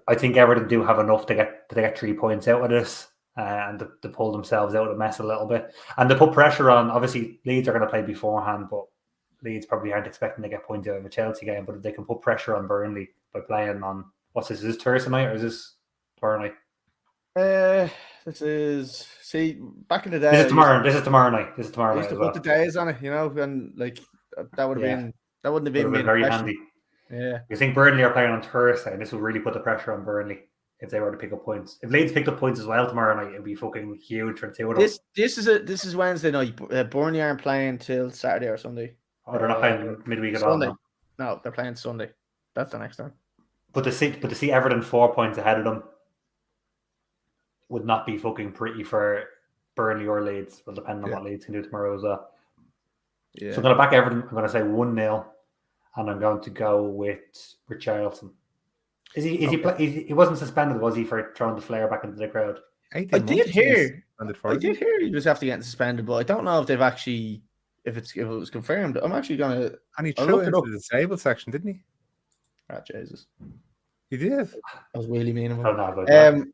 I think Everton do have enough to get 3 points out of this and to pull themselves out of the mess a little bit. And to put pressure on, obviously, Leeds are going to play beforehand, but Leeds probably aren't expecting to get points out of a Chelsea game. But if they can put pressure on Burnley by playing on, what's this? Is this Thursday night or is this Burnley? This is back in the day. This is tomorrow night. This is tomorrow night. Used to put the days on it, and like that would have been that wouldn't have been very handy. Yeah, you think Burnley are playing on Thursday, and this will really put the pressure on Burnley if they were to pick up points. If Leeds picked up points as well tomorrow night, it'd be fucking huge for the two of them. This is Wednesday night. Burnley aren't playing till Saturday or Sunday. Oh, they're not playing midweek at Sunday. all. No, they're playing Sunday. That's the next time. But to see Everton 4 points ahead of them would not be fucking pretty for Burnley or Leeds. Will depend on what Leeds can do tomorrow as well. Yeah. So I'm going to back Everton. I'm going to say 1-0, and I'm going to go with Richarlison. He wasn't suspended, was he, for throwing the flare back into the crowd? I did hear he was after getting suspended, but I don't know if they've actually if it was confirmed. I'm actually going to. And he threw it into the disabled section, didn't he? Ah, Jesus. He did. That was really mean of him. I don't know about that.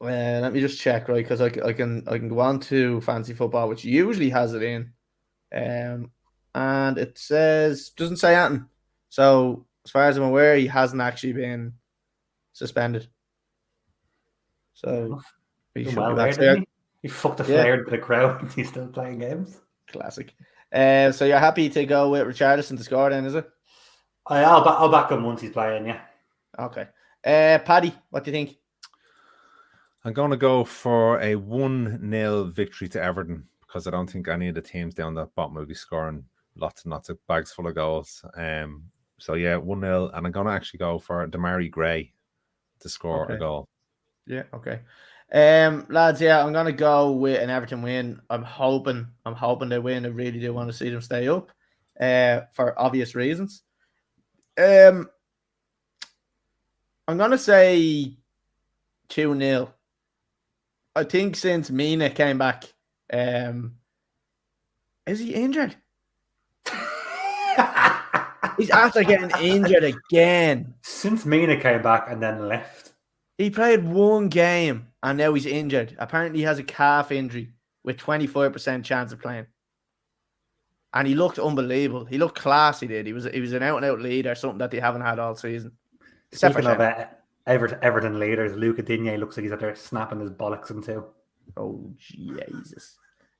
Let me just check, right? Because I can go on to Fantasy Football, which usually has it in, and it doesn't say anything. So as far as I'm aware, he hasn't actually been suspended. So he should be back there. He fucked the flare into the crowd and he's still playing games. Classic. So you're happy to go with Richarlison to score then, is it? I'll back him once he's playing, yeah. Okay. Paddy, what do you think? I'm going to go for a 1-0 victory to Everton because I don't think any of the teams down that bottom will be scoring lots and lots of bags full of goals. So yeah, 1-0, and I'm going to actually go for Damari Gray to score a goal. Yeah, okay. Lads, I'm going to go with an Everton win. I'm hoping they win. I really do want to see them stay up for obvious reasons. I'm going to say 2-0. I think since Mina came back, is he injured? He's after getting injured again. Since Mina came back and then left. He played 1 game and now he's injured. Apparently he has a calf injury with 25% chance of playing. And he looked unbelievable. He looked class, he did. He was an out-and-out leader, something that they haven't had all season. Speaking of Everton leaders, Luca Digne looks like he's out there snapping his bollocks into. Oh, Jesus.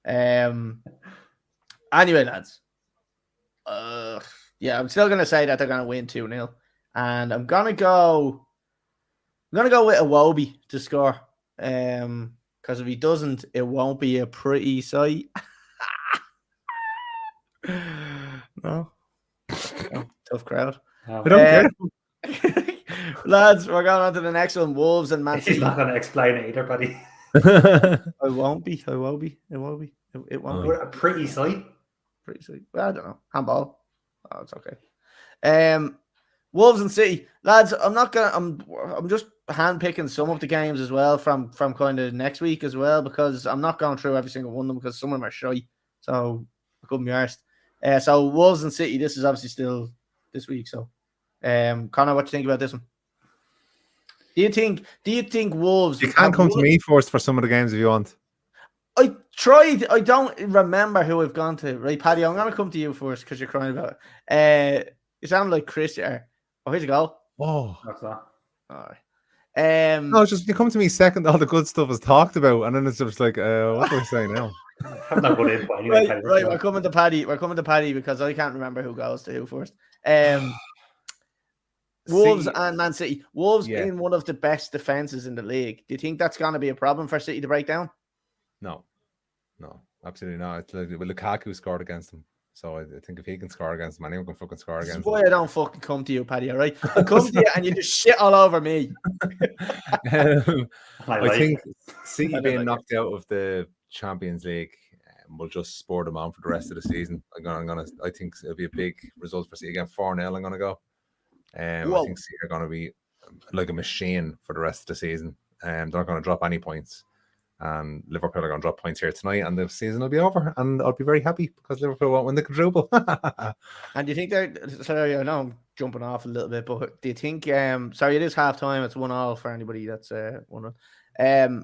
Anyway, lads. I'm still going to say that they're going to win 2-0. And I'm going to go with Iwobi to score. Because if he doesn't, it won't be a pretty sight. No. Tough crowd. I don't care. Lads, we're going on to the next one. Wolves and Man City. He's not going to explain it either, buddy. I won't be. It won't be. A pretty sight. Pretty sight. Well, I don't know. Handball. Oh, it's okay. Wolves and City. Lads, I'm just handpicking some of the games as well from kind of next week as well, because I'm not going through every single one of them because some of them are shy. So I couldn't be arsed. So Wolves and City, this is obviously still this week. So Connor, what do you think about this one? Do you think Wolves... You can come to me first for some of the games if you want. I tried. I don't remember who I've gone to. Right, Paddy, I'm going to come to you first because you're crying about it. You sound like Chris there. Oh, here's a goal. Oh. That's that. All right. No, it's just you come to me second, all the good stuff is talked about, and then it's just like, what do I say now? I'm not good info anyway. Right, we're coming to Paddy. We're coming to Paddy because I can't remember who goes to who first. Wolves and Man City. Wolves Yeah. being one of the best defenses in the league. Do you think that's going to be a problem for City to break down? No, absolutely not. It's like, well, Lukaku scored against them, so I think if he can score against them, anyone can fucking score This against is why them. I don't fucking come to you, Paddy. All right, I come to you and you just shit all over me. I think City I being like knocked out of the Champions League will just spur them on for the rest of the season. I think it'll be a big result for City again. 4-0. I'm gonna go. I think City are gonna be like a machine for the rest of the season. They're not gonna drop any points. And Liverpool are going to drop points here tonight, and the season will be over. And I'll be very happy because Liverpool won't win the quadruple. And do you think they're? Sorry, I know I'm jumping off a little bit, but do you think? Sorry, it is half time. It's 1-1 for anybody that's 1-1.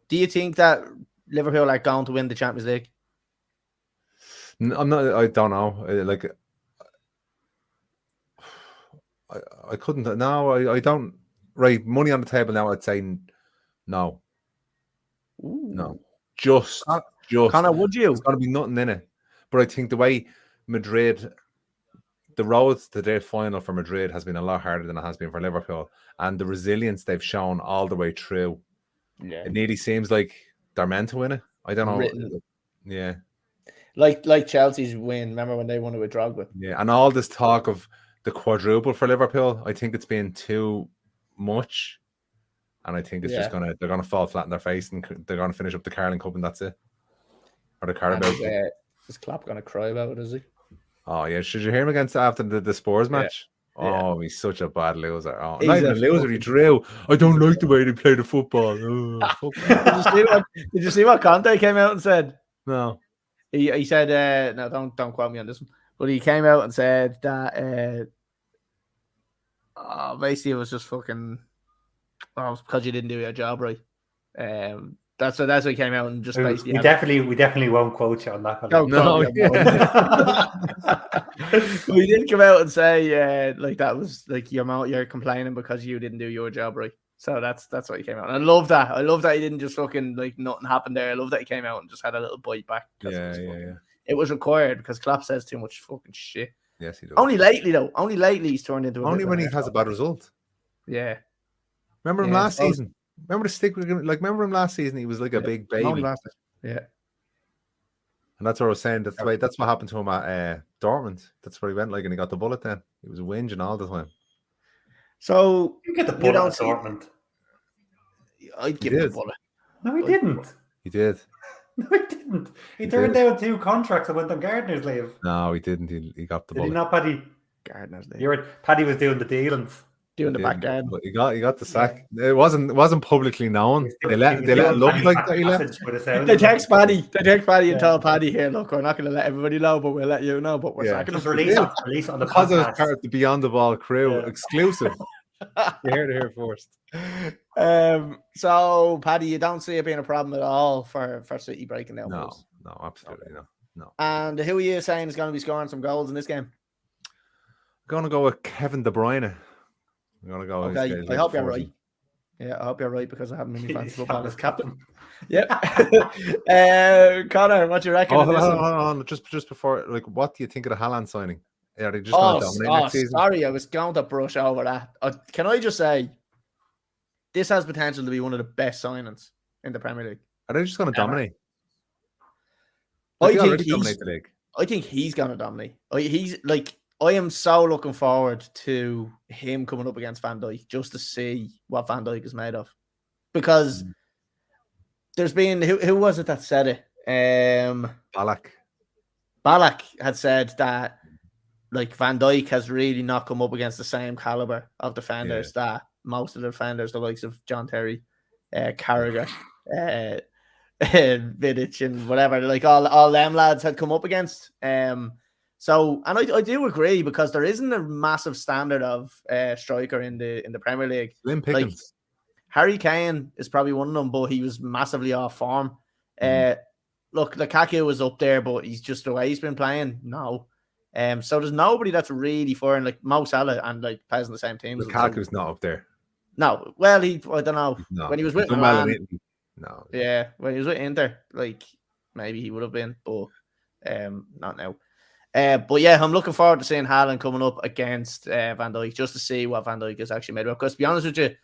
Do you think that Liverpool are going to win the Champions League? I'm not. I don't know. I couldn't. No, I don't. Right, money on the table now. I'd say no. Ooh. No, just Connor, would you? There's got to be nothing in it. But I think the way Madrid, the road to their final for Madrid has been a lot harder than it has been for Liverpool, and the resilience they've shown all the way through. Yeah, it nearly seems like they're meant to win it. I don't know. Written. Yeah, like Chelsea's win. Remember when they won it with Drogba? Yeah, and all this talk of the quadruple for Liverpool, I think it's been too much. And I think it's just they're gonna fall flat in their face and they're gonna finish up the Carling Cup and that's it. Or the Carabao. Is Klopp gonna cry about it, is he? Oh yeah, should you hear him against after the Spurs match? Yeah. Oh, he's such a bad loser. Oh, He's not even a loser, he drew. I don't like the way they play the football. Fuck did you see what Conte came out and said? No. He said, no, don't quote me on this one. But he came out and said that basically it was just fucking because you didn't do your job right. That's what he came out and just basically. We definitely won't quote you on that. We did come out and say like that was like you're complaining because you didn't do your job right. So that's what he came out. And I love that. I love that he didn't just fucking like nothing happened there. I love that he came out and just had a little bite back. It was required because Klopp says too much fucking shit. Yes, he does. Only lately though. Only lately he's turned into only when he has a bad result. Yeah. Remember him last season? Remember the stick? Remember him last season? He was like a big baby. Yeah. And that's what I was saying. That's what happened to him at Dortmund. That's where he went like, and he got the bullet. Then he was whinging all the time. So you get the bullet at Dortmund. I'd give him the bullet. No, he didn't. He did. No, he didn't. He turned down 2 contracts and went on Gardner's leave. No, he didn't. He got the bullet. Did he not, Paddy? Gardner's leave. Paddy was doing the dealings. Doing the back garden. But he got the sack. Yeah. It wasn't publicly known. They let it look like that. They text Paddy. And tell Paddy here, look, we're not going to let everybody know, but we'll let you know. But we're sacking just release on the because podcast. it was part of the Beyond the Ball crew exclusive. You heard it here first. So Paddy, you don't see it being a problem at all for City breaking down. No, absolutely no. And who are you saying is going to be scoring some goals in this game? I'm going to go with Kevin De Bruyne. I'm going to go. Okay, I hope you're right. Yeah, I hope you're right because I haven't many fancy football as captain. Yep. Connor, what do you reckon? Hold on. Just before, like, what do you think of the Haaland signing? Are they just going to dominate next season? Sorry, I was going to brush over that. Can I just say, this has potential to be one of the best signings in the Premier League. Are they just going to dominate? I think he's going to dominate. I am so looking forward to him coming up against Van Dijk just to see what Van Dijk is made of. Because there's been who was it that said it? Ballack had said that like Van Dijk has really not come up against the same caliber of defenders that most of the defenders, the likes of John Terry, Carragher, Vidic, and whatever, like all them lads had come up against. So, and I do agree because there isn't a massive standard of striker in the Premier League. Slim pickings. Like, Harry Kane is probably one of them, but he was massively off form. Look, Lukaku was up there, but he's just the way he's been playing. No. So there's nobody that's really foreign, like Mo Salah and like plays in the same team. Lukaku's not up there. No. Well, I don't know. No. When he was with Milan, no. Yeah, when he was with Inter, like maybe he would have been, but not now. But yeah, I'm looking forward to seeing Haaland coming up against Van Dijk just to see what Van Dijk is actually made of. Because to be honest with you,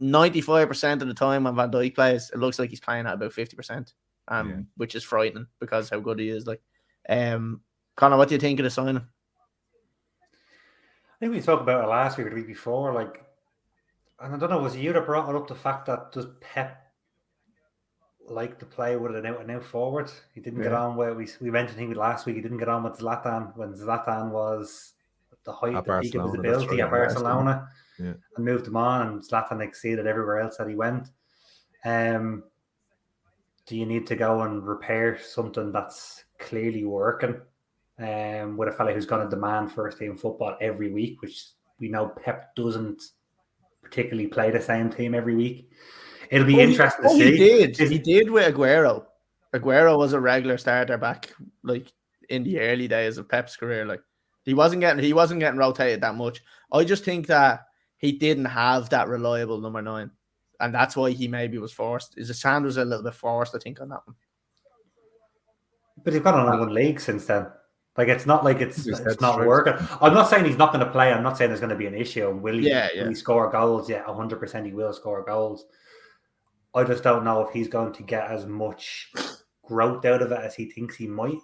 95% of the time when Van Dijk plays, it looks like he's playing at about 50%, which is frightening because how good he is. Like, Connor, what do you think of the signing? I think we talked about it last week or the week before. Like, and I don't know, was it you that brought up the fact that does Pep like to play with an out-and-out forward? He didn't get on where we mentioned him last week. He didn't get on with Zlatan when Zlatan was the height, the peak of his ability at Barcelona, and moved him on, and Zlatan exceeded everywhere else that he went. Do you need to go and repair something that's clearly working with a fella who's going to demand first team football every week, which we know Pep doesn't particularly play the same team every week? It'll be interesting to see. He did with Aguero. Aguero was a regular starter back like in the early days of Pep's career. Like he wasn't getting rotated that much. I just think that he didn't have that reliable number 9. And that's why he maybe was forced. His hand was a little bit forced, I think, on that one. But they've got on one league since then. Like, it's not like it's not working. I'm not saying he's not going to play. I'm not saying there's going to be an issue. Will he score goals? Yeah, 100% he will score goals. I just don't know if he's going to get as much growth out of it as he thinks he might.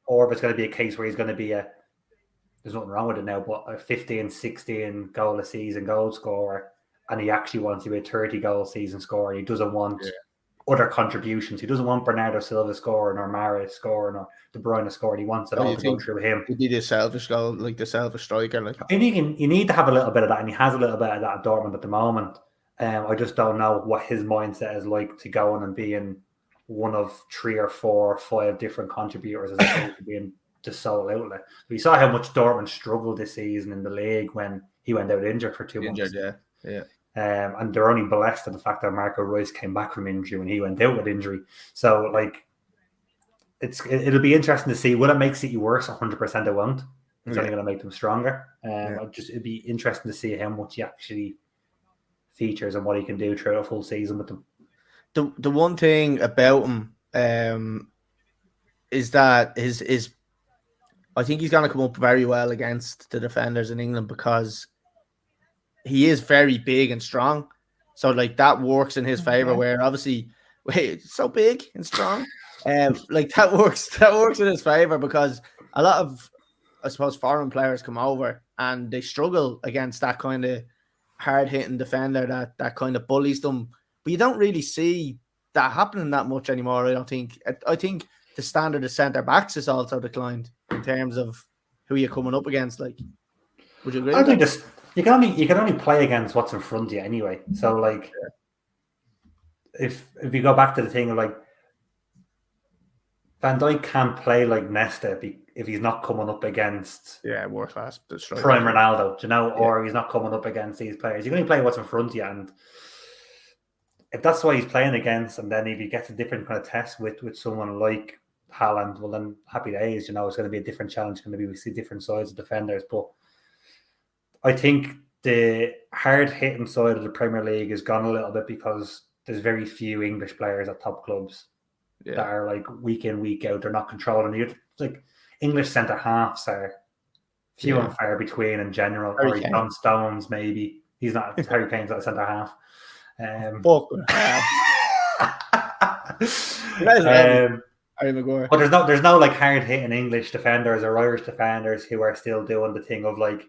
Or if it's going to be a case where he's going to be there's nothing wrong with it now, but a 15, 16 goal a season goal scorer, and he actually wants to be a 30 goal season scorer. He doesn't want other contributions. He doesn't want Bernardo Silva scoring or Mahrez scoring or De Bruyne scoring. He wants it all to go through him. He'd be the selfish goal, like the selfish striker. Like, I think you need to have a little bit of that, and he has a little bit of that at Dortmund at the moment. I just don't know what his mindset is like to go on and being one of 3 or 4 or 5 different contributors as opposed to being the sole outlet. We saw how much Dortmund struggled this season in the league when he went out injured for 2 months. Yeah. And they're only blessed to the fact that Marco Reus came back from injury when he went out with injury. So, like, it'll be interesting to see. Will it make City worse? 100% it won't. It's only going to make them stronger. It'd be interesting to see how much he actually features and what he can do throughout a full season with them. The one thing about him is that his I think he's going to come up very well against the defenders in England because he is very big and strong. So like that works in his favor, where obviously so big and strong. Like that works in his favor because a lot of, I suppose, foreign players come over and they struggle against that kind of hard-hitting defender that kind of bullies them. But you don't really see that happening that much anymore, I don't think. I think the standard of centre-backs has also declined in terms of who you're coming up against. Like, would you agree? I think this, you can only play against what's in front of you anyway. So, like, if you go back to the thing of, like, Van Dijk can't play like Nesta if he's not coming up against world class prime Ronaldo, you know, or he's not coming up against these players. You can only play what's in front of you, and if that's what he's playing against, and then if he gets a different kind of test with someone like Haaland, well then happy days, you know, it's going to be a different challenge. We see different sides of defenders, but I think the hard hitting side of the Premier League is gone a little bit because there's very few English players at top clubs that are like week in, week out. They're not controlling you. Like English centre halves are few and far between in general. Or John Stones, maybe. He's not Harry Kane's not a centre half. But there's no like hard hitting English defenders or Irish defenders who are still doing the thing of like,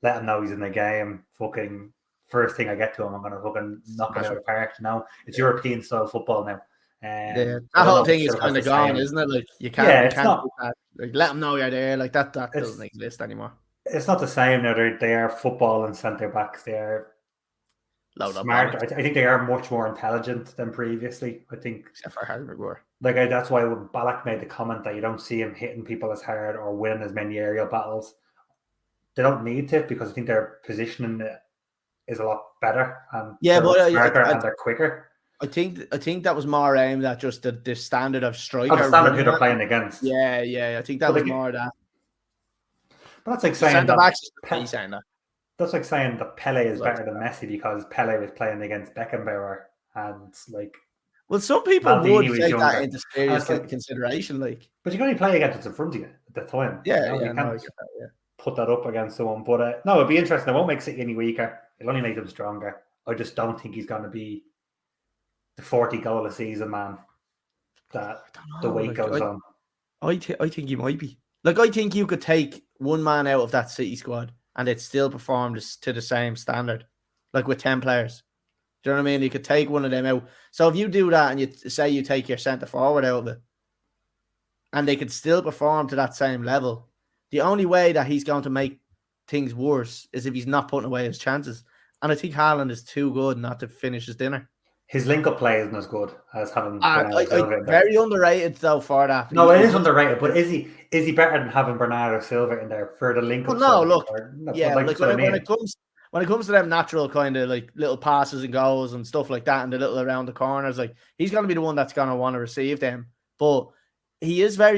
let him know he's in the game. Fucking first thing I get to him, I'm gonna fucking knock him out of the park. You know, it's European style football now. That whole thing is kind of gone, isn't it? Like you can't, it's not, like let them know you're there. Like that doesn't exist anymore. It's not the same now. They are football and centre backs. They are smarter. I think they are much more intelligent than previously. I think, except for Harry Maguire. Like that's why when Ballack made the comment that you don't see him hitting people as hard or winning as many aerial battles, they don't need to, because I think their positioning is a lot better and smarter and they're quicker. I think that was more aimed at just the standard of striker. The standard who they're playing against. Yeah. I think that was more that. But that's like saying that's like saying that Pele is better than Messi because Pele was playing against Beckenbauer and like Well, some people Maldini would was take younger. that into serious And it's like- consideration. Like, But you can only play against what's in front of you at the time. yeah, You yeah, no, I can't get that, yeah. put that up against someone. But no, it'd be interesting. It won't make City any weaker. It'll only make them stronger. I just don't think he's going to be the 40 goal a season man that the weight goes on. I think he might be. Like, I think you could take one man out of that City squad and it still perform to the same standard, like with 10 players. Do you know what I mean? You could take one of them out. So if you do that and you say you take your centre forward out of it, and they could still perform to that same level, the only way that he's going to make things worse is if he's not putting away his chances. And I think Haaland is too good not to finish his dinner. His link-up play isn't as good as having Bernardo Silva in there. Very underrated though for that. No, it is underrated, but is he better than having Bernardo Silva in there for the link-up? Well, no, look, yeah, like when it comes to them natural kind of like little passes and goals and stuff like that, and the little around the corners, like he's going to be the one that's going to want to receive them. But he is I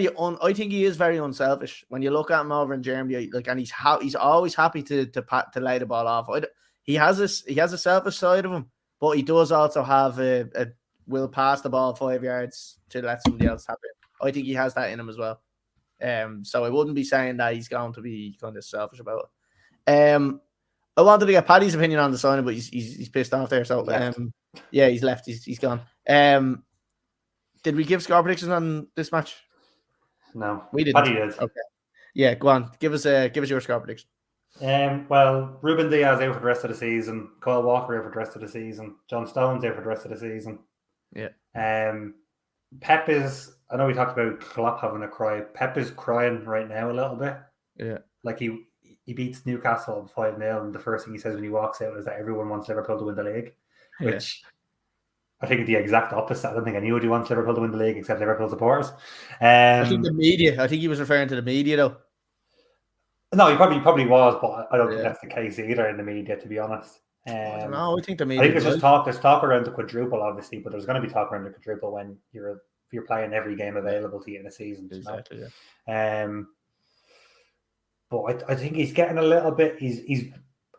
think he is very unselfish. When you look at him over in Germany, like, and he's always happy to lay the ball off. He has a selfish side of him, but he does also have a will pass the ball 5 yards to let somebody else have it. I think he has that in him as well. So I wouldn't be saying that he's going to be kind of selfish about it. I wanted to get Paddy's opinion on the signing, but he's pissed off there. So yeah, he's left. He's gone. Did we give score predictions on this match? No, we didn't. Paddy did. Okay. Yeah, go on. Give us your score prediction. Well, Ruben Diaz out for the rest of the season. Kyle Walker out for the rest of the season. John Stones out for the rest of the season. Yeah. Pep is. I know we talked about Klopp having a cry. Pep is crying right now a little bit. Yeah. Like he beats Newcastle 5-0, and the first thing he says when he walks out is that everyone wants Liverpool to win the league, which I think the exact opposite. I don't think anybody wants Liverpool to win the league except Liverpool supporters. I think the media. I think he was referring to the media though. No, he probably was, but I don't think that's the case either in the media, to be honest. I don't know. I think the media. I think there's just talk. There's talk around the quadruple, obviously, but there's going to be talk around the quadruple when you're playing every game available to you in a season. Exactly. But I think he's getting a little bit.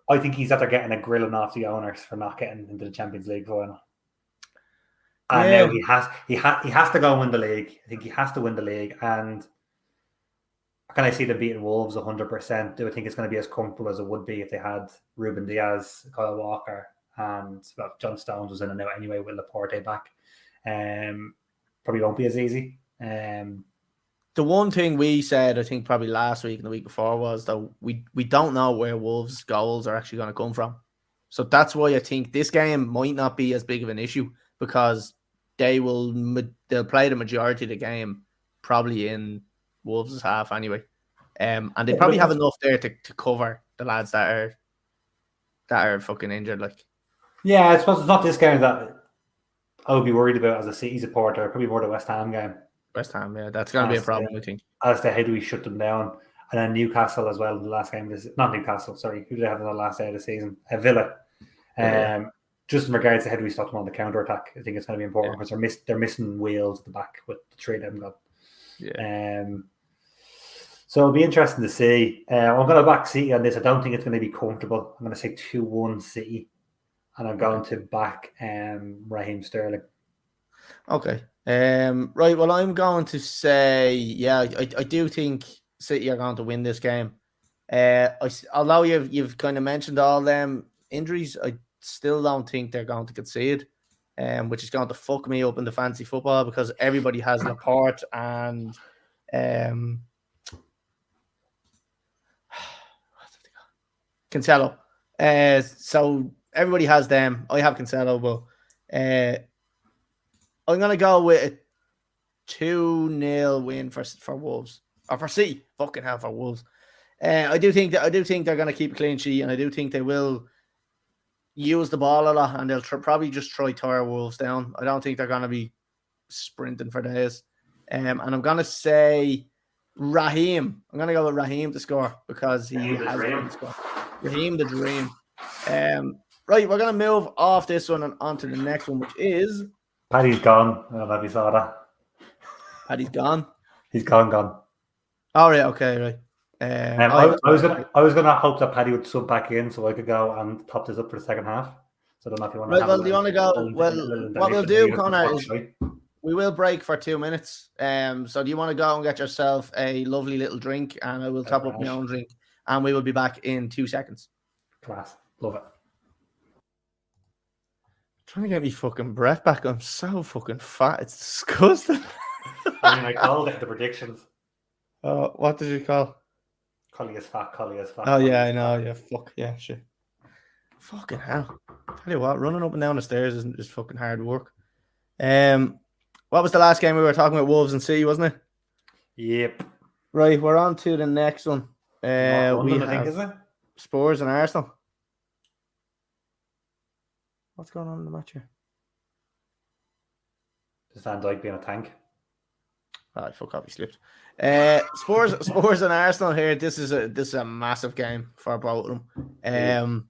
I think he's after getting a grilling off the owners for not getting into the Champions League final. And now he has to go and win the league. I think he has to win the league. And can I see them beating Wolves 100%? Do I think it's going to be as comfortable as it would be if they had Ruben Diaz, Kyle Walker, and John Stones was in and out anyway with Laporte back? Probably won't be as easy. The one thing we said, I think probably last week and the week before, was that we don't know where Wolves' goals are actually going to come from. So that's why I think this game might not be as big of an issue, because they'll play the majority of the game probably in Wolves' half anyway. And they probably have enough there to cover the lads that are fucking injured. Like, yeah, I suppose it's not this game that I would be worried about as a City supporter. Probably more the West Ham game. West Ham, yeah, that's going to be a problem, I think. As to how do we shut them down, and then Newcastle as well in the last game. Not Newcastle, sorry. Who did they have in the last day of the season? Villa. Just in regards to how do we stop them on the counter attack, I think it's going to be important because they're missing wheels at the back with the three of them got. Yeah. So it'll be interesting to see. I'm going to back City on this. I don't think it's going to be comfortable. I'm going to say 2-1 City, and I'm going to back Raheem Sterling. Okay. Right. Well, I'm going to say, I do think City are going to win this game. Although you've kind of mentioned all them injuries, I still don't think they're going to concede, which is going to fuck me up in the fantasy football because everybody has Laporte and Cancelo. So everybody has them. I have Cancelo, but I'm going to go with a 2-0 win for Wolves. Or for City. Fucking hell, for Wolves. I do think they're going to keep a clean sheet, and I do think they will use the ball a lot, and they'll probably just try tire Wolves down. I don't think they're going to be sprinting for days. And I'm going to say Raheem. I'm going to go with Raheem to score because he has to score. Raheem the Dream. Right, we're going to move off this one and on to the next one, which is... Paddy's gone. I don't know if you saw that. Paddy's gone? He's gone. Oh, right, okay, right. I was gonna hope that Paddy would sub back in so I could go and top this up for the second half. So I don't know if you want to Right, have well, do you want to go? Well, what we'll do, Connor, is we will break for 2 minutes. So do you want to go and get yourself a lovely little drink, and I will top up my own drink, and we will be back in 2 seconds. Class. Love it. Trying to get me fucking breath back. I'm so fucking fat. It's disgusting. I mean, I called it the predictions. Oh, what did you call? Collie is fat. Oh, yeah, I know. Yeah, fuck. Yeah, shit. Fucking hell. Tell you what, running up and down the stairs isn't just fucking hard work. What was the last game we were talking about? Wolves and City, wasn't it? Yep. Right, we're on to the next one. London, I think, is it? Spurs and Arsenal. What's going on in the match here? Is Van Dijk being a tank? Oh, fuck off, he slipped. Spurs and Arsenal here. This is a massive game for both of them.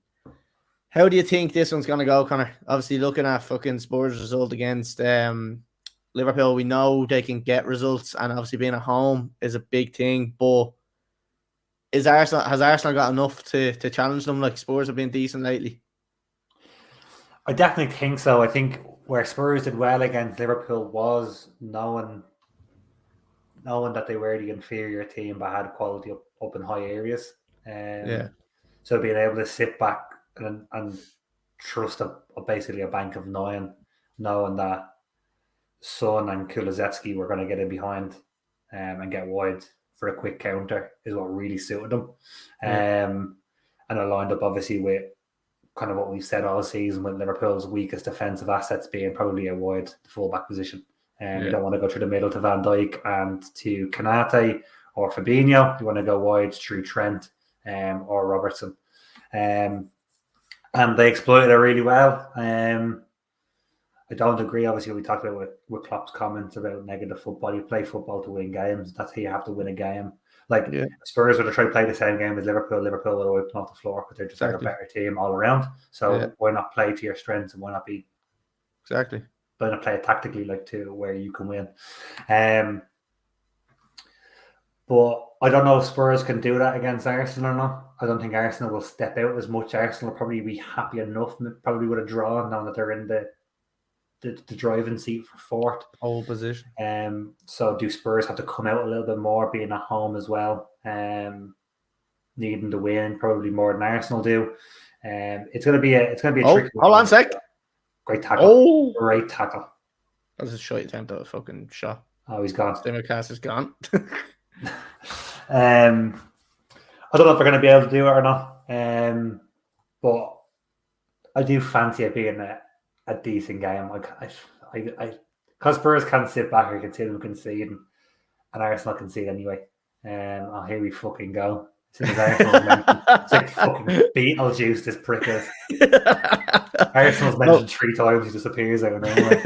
How do you think this one's gonna go, Connor? Obviously, looking at fucking Spurs' result against Liverpool, we know they can get results, and obviously being at home is a big thing. But has Arsenal got enough to challenge them? Like Spurs have been decent lately. I definitely think so. I think where Spurs did well against Liverpool was knowing that they were the inferior team but had quality up in high areas. So being able to sit back and trust basically a bank of 9, knowing that Son and Kulusevski were going to get in behind and get wide for a quick counter is what really suited them. And it lined up obviously with kind of what we've said all season, with Liverpool's weakest defensive assets being probably a wide fullback position. You don't want to go through the middle to Van Dijk and to Kanate or Fabinho. You want to go wide through Trent or Robertson. And they exploited it really well. I don't agree. Obviously, we talked about with Klopp's comments about negative football. You play football to win games. That's how you have to win a game. Spurs would have tried to play the same game as Liverpool. Liverpool would have wiped them off the floor because they're just like a better team all around. So why not play to your strengths, and why not be exactly? Why not play it tactically, like to where you can win? But I don't know if Spurs can do that against Arsenal or not. I don't think Arsenal will step out as much. Arsenal will probably be happy enough, probably with a draw, now that they're in the driving seat for fourth. Whole position. So do Spurs have to come out a little bit more, being at home as well, needing to win probably more than Arsenal do. It's gonna be a tricky. Hold on a sec. Great tackle. Great tackle. That was a short attempt at a fucking shot. Oh, he's gone. Stimmercast is gone. I don't know if we're going to be able to do it or not. But I do fancy it being a decent game. Because Spurs can't sit back or consider them conceding, and Arsenal concede anyway. Here we fucking go. It's like fucking Beetlejuice, this prick is. Arsenal's mentioned 3 times, he disappears out of nowhere.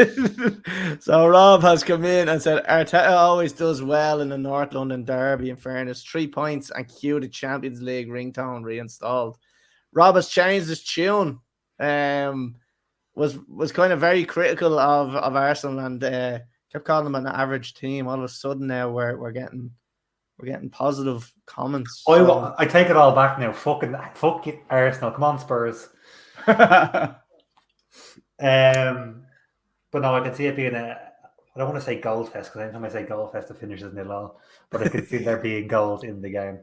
So Rob has come in and said Arteta always does well in the North London derby. In fairness, 3 points and cue the Champions League ringtone reinstalled. Rob has changed his tune. Was kind of very critical of Arsenal and kept calling them an average team. All of a sudden now we're getting positive comments. I take it all back now. Fuck you, Arsenal. Come on, Spurs. But no, I can see it being I don't want to say goal fest, because anytime I say goal fest, it finishes 0-0. But I can see there being goals in the game.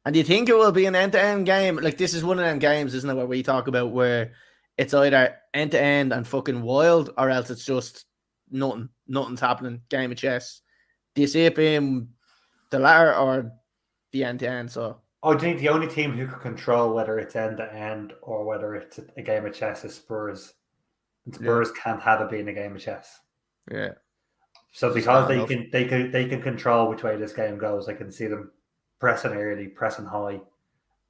And do you think it will be an end-to-end game? Like, this is one of them games, isn't it, where we talk about where it's either end-to-end and fucking wild, or else it's just nothing's happening, game of chess. Do you see it being the latter or the end-to-end? So I think the only team who can control whether it's end-to-end or whether it's a game of chess is Spurs. And Spurs can't have it being a game of chess. Yeah. So because they can control which way this game goes, I can see them pressing early, pressing high,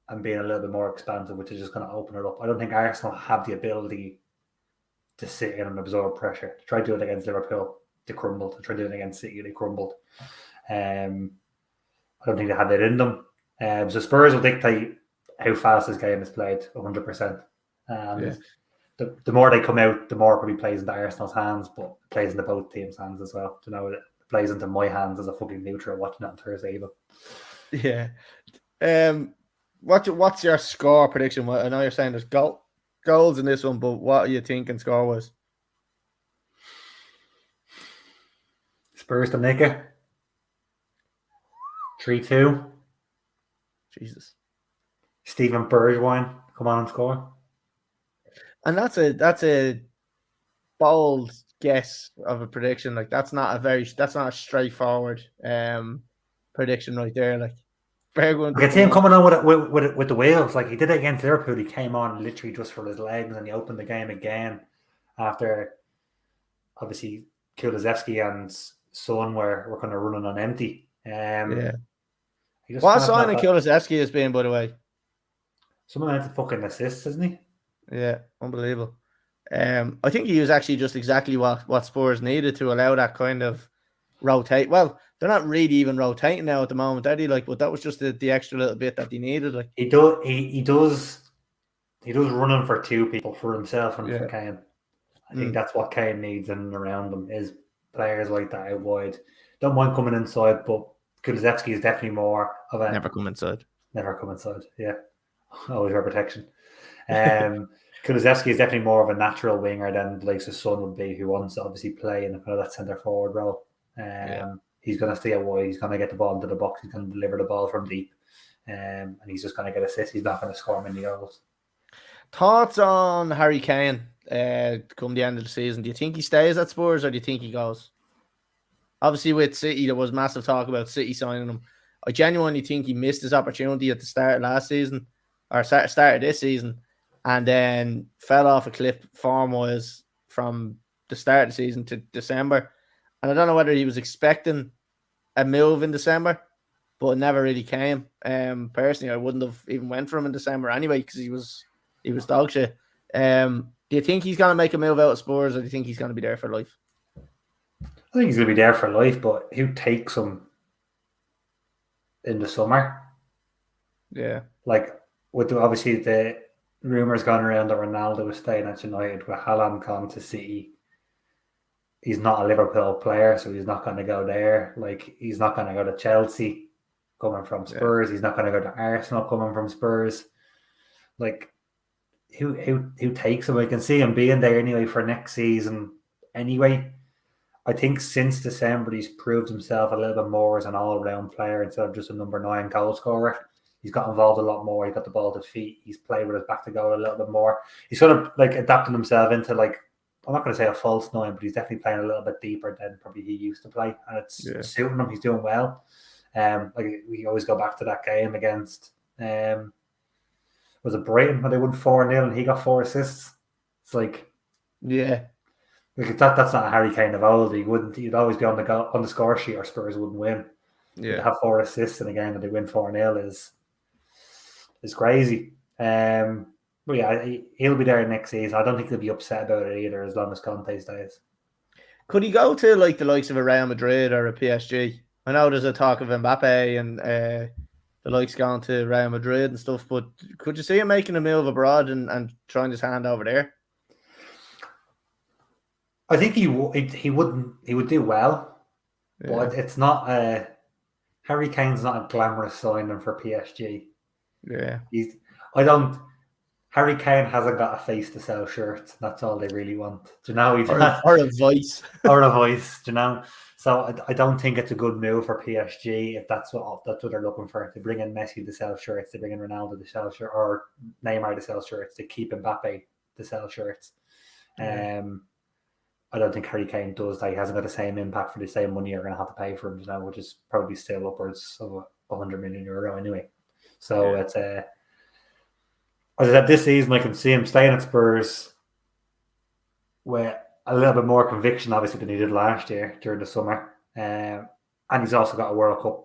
and being a little bit more expansive, which is just going to open it up. I don't think Arsenal have the ability to sit in and absorb pressure. To try to do it against Liverpool, they crumbled. To try to do it against City, they crumbled. I don't think they have it in them. So Spurs will dictate how fast this game is played, 100%. The more they come out, the more it probably plays into Arsenal's hands, but it plays into both teams' hands as well. You know, it plays into my hands as a fucking neutral watching it on Thursday evening. Yeah. What's your score prediction? I know you're saying there's goal. goals in this one, but what are you thinking score-wise? Spurs to nick it. 3-2. Jesus. Stephen Bergwijn come on and score. And that's a bold guess of a prediction. Like that's not a straightforward prediction right there. Like Bergwijn. I can see him coming on with the wheels. Like he did it against Liverpool. He came on literally just for his legs, and he opened the game again after obviously Kulusevski and Son were kind of running on empty. Yeah. What signing Kulusevski has been, by the way? Someone had to fucking assist, isn't he? Yeah, unbelievable. I think he was actually just exactly what Spurs needed to allow that kind of rotate. Well, they're not really even rotating now at the moment, are they? Like, but that was just the extra little bit that they needed. Like he does running for two people, for himself and for Kane. I think that's what Kane needs in and around him is players like that out wide. Don't mind coming inside, but Kulusevski is definitely more of a never come inside. Yeah, always wear protection. Kulusevski is definitely more of a natural winger than the likes of Son would be, who wants to obviously play in kind of that centre forward role. He's going to stay out wide. He's going to get the ball into the box. He's going to deliver the ball from deep, and he's just going to get assists. He's not going to score many goals. Thoughts on Harry Kane come the end of the season? Do you think he stays at Spurs or do you think he goes? Obviously, with City, there was massive talk about City signing him. I genuinely think he missed his opportunity at the start of last season, or start of this season, and then fell off a cliff form-wise from the start of the season to December. And I don't know whether he was expecting a move in December, but it never really came. Personally, I wouldn't have even went for him in December anyway because he was dog shit. Do you think he's going to make a move out of Spurs, or do you think he's going to be there for life? I think he's going to be there for life, but who takes him in the summer? Yeah. Like, with obviously the rumours going around that Ronaldo was staying at United, with Haaland gone to City. He's not a Liverpool player, so he's not going to go there. Like, he's not going to go to Chelsea coming from Spurs. Yeah. He's not going to go to Arsenal coming from Spurs. Like, who takes him? I can see him being there anyway for next season anyway. I think since December, he's proved himself a little bit more as an all-round player instead of just a number 9 goal scorer. He's got involved a lot more. He got the ball to feet. He's played with his back to goal a little bit more. He's sort of like adapting himself into, like, I'm not going to say a false 9, but he's definitely playing a little bit deeper than probably he used to play, and it's suiting him. He's doing well. Like, we always go back to that game against was it Brighton when they won 4-0 and he got 4 assists. It's like, like that's not a Harry Kane of old. He'd always be on the score sheet, or Spurs wouldn't win. To have 4 assists in a game that they win 4-0 is crazy. But yeah, he'll be there next season. I don't think he'll be upset about it either, as long as Conte stays. Could he go to like the likes of a Real Madrid or a PSG? I know there's a talk of Mbappe and the likes going to Real Madrid and stuff, but could you see him making a move abroad and trying his hand over there? I think he would do well, but it's not Harry Kane's not a glamorous signing for PSG. Yeah, Harry Kane hasn't got a face to sell shirts. That's all they really want. Do you know? Or a voice. Or a voice, do you know? So I don't think it's a good move for PSG if that's what they're looking for. They bring in Messi to sell shirts. They bring in Ronaldo to sell shirts, or Neymar to sell shirts. They keep Mbappe to sell shirts. I don't think Harry Kane does that. He hasn't got the same impact for the same money you're going to have to pay for him, you know, which is probably still upwards of €100 million anyway. So it's as I said, this season I can see him staying at Spurs with a little bit more conviction, obviously, than he did last year during the summer. And he's also got a World Cup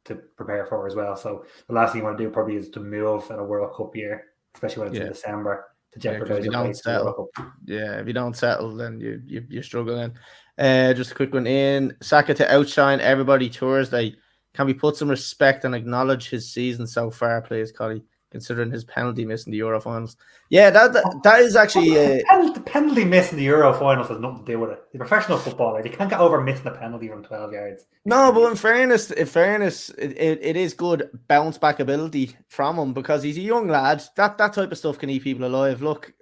to prepare for as well. So the last thing you want to do probably is to move in a World Cup year, especially when it's in December, to jeopardize the place for the World Cup. Yeah, if you don't settle, then you're struggling. Just a quick one in. Saka to outshine everybody Thursday. Can we put some respect and acknowledge his season so far, please, Collie? considering his penalty missing the Euro finals. Yeah, that is actually the penalty missing the Euro finals has nothing to do with it. The professional footballer, you can't get over missing a penalty from 12 yards. No, but in fairness, it is good bounce back ability from him because he's a young lad. That type of stuff can eat people alive. Look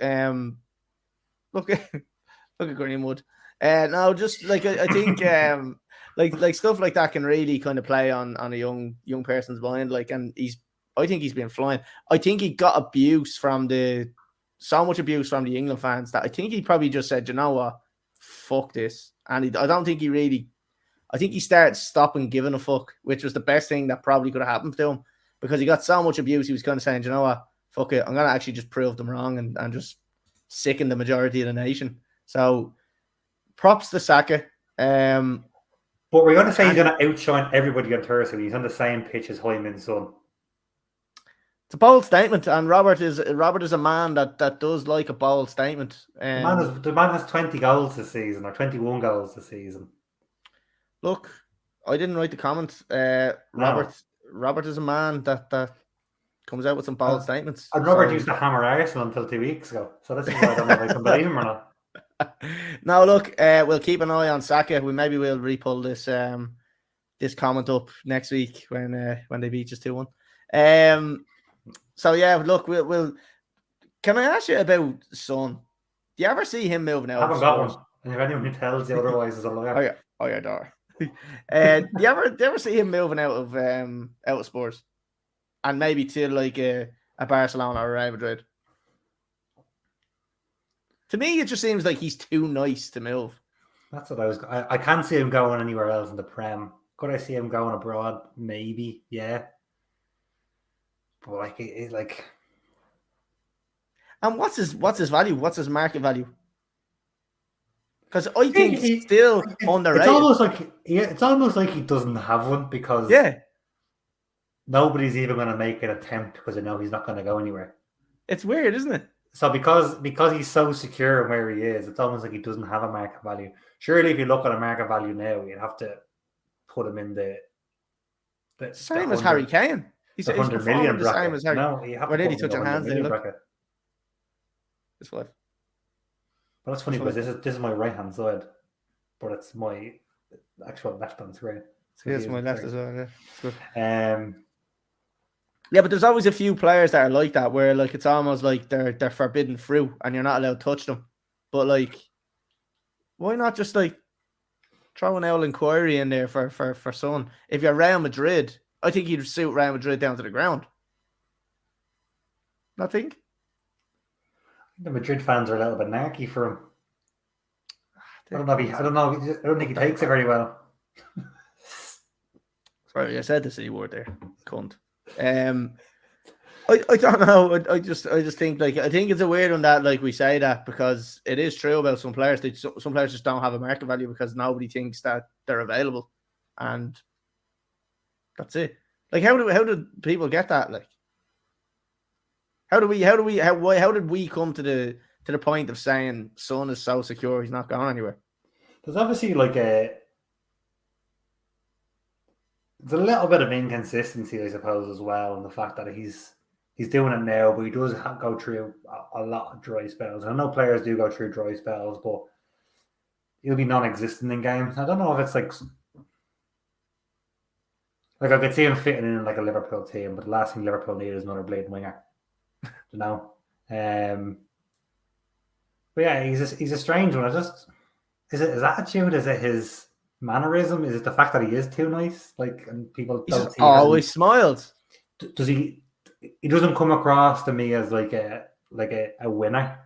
look at Greenwood. No, just like I think like stuff like that can really kind of play on a young person's mind. Like, and I think he's been flying. I think he got so much abuse from the England fans that I think he probably just said, you know what, fuck this. And I don't think I think he started stopping giving a fuck, which was the best thing that probably could have happened to him because he got so much abuse. He was kind of saying, you know what, fuck it, I'm gonna actually just prove them wrong and just sicken the majority of the nation. So props to Saka. But we're going to say he's going to outshine everybody on Thursday. He's on the same pitch as Heung-min Son. It's a bold statement, and Robert is a man that does like a bold statement. The man has 20 goals this season, or 21 goals this season. Look, I didn't write the comment. Robert is a man that comes out with some bold statements. And Robert used to hammer Arsenal until 2 weeks ago, so that's why I don't know if I can believe him or not. Now, look, we'll keep an eye on Saka. Maybe we'll re-pull this comment up next week when they beat us 2-1. So yeah, look, we'll. Can I ask you about Son? Do you ever see him moving out? I haven't got one. And if anyone who tells you otherwise is a liar. Oh yeah, Dar. Do you ever see him moving out of Spurs, and maybe to like a Barcelona or a Real Madrid? To me, it just seems like he's too nice to move. That's what I can't see him going anywhere else in the Prem. Could I see him going abroad? Maybe, yeah. But it's like. And what's his value? What's his market value? Because I think he's still underrated. It's almost like he doesn't have one because nobody's even going to make an attempt because they know he's not going to go anywhere. It's weird, isn't it? So because he's so secure in where he is, it's almost like he doesn't have a market value. Surely, if you look at a market value now, you'd have to put him in the same as Harry Kane. He's 100 million bracket. Same as Harry. No, you have to put him touching hands there. Look. It's 5. But that's funny because this is my right hand side, but it's my actual left hand screen. So it's my left as well. Yeah, it's good. Yeah, but there's always a few players that are like that, where like it's almost like they're forbidden fruit and you're not allowed to touch them. But like, why not just like throw an old inquiry in there for Son? If you're Real Madrid, I think you'd suit Real Madrid down to the ground. Nothing. The Madrid fans are a little bit narky for him. I don't think he takes it very well. Sorry, I said the C word there. Cunt. I don't know. I just think I think it's a weird one that like we say that because it is true about some players. Some players just don't have a market value because nobody thinks that they're available, and that's it. Like how did people get that? Like how did we come to the point of saying Son is so secure he's not going anywhere? There's obviously like there's a little bit of inconsistency, I suppose, as well, in the fact that he's doing it now, but he does go through a lot of dry spells. I know players do go through dry spells, but he'll be non-existent in games. I don't know if it's like I could see him fitting in like a Liverpool team, but the last thing Liverpool need is another bleeding winger. You know, but yeah, he's a strange one. Is it his attitude? Is it his mannerism? Is it the fact that he is too nice? Like, and people don't see always smiles. Does he? He doesn't come across to me as like a winner.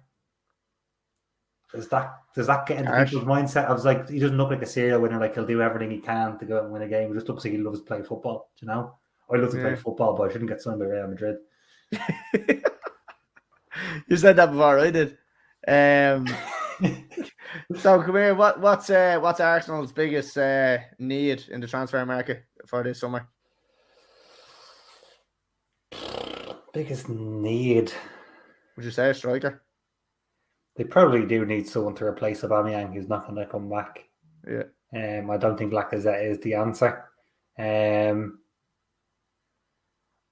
Does that get into people's mindset? I was like, he doesn't look like a serial winner. Like he'll do everything he can to go out and win a game. He just looks like he loves to play football. You know, I love to play football, but I shouldn't get signed by Real Madrid. You said that before, I did. So come here. What's Arsenal's biggest need in the transfer market for this summer? Biggest need? Would you say a striker? They probably do need someone to replace Aubameyang who's not going to come back. Yeah. I don't think Lacazette is the answer. And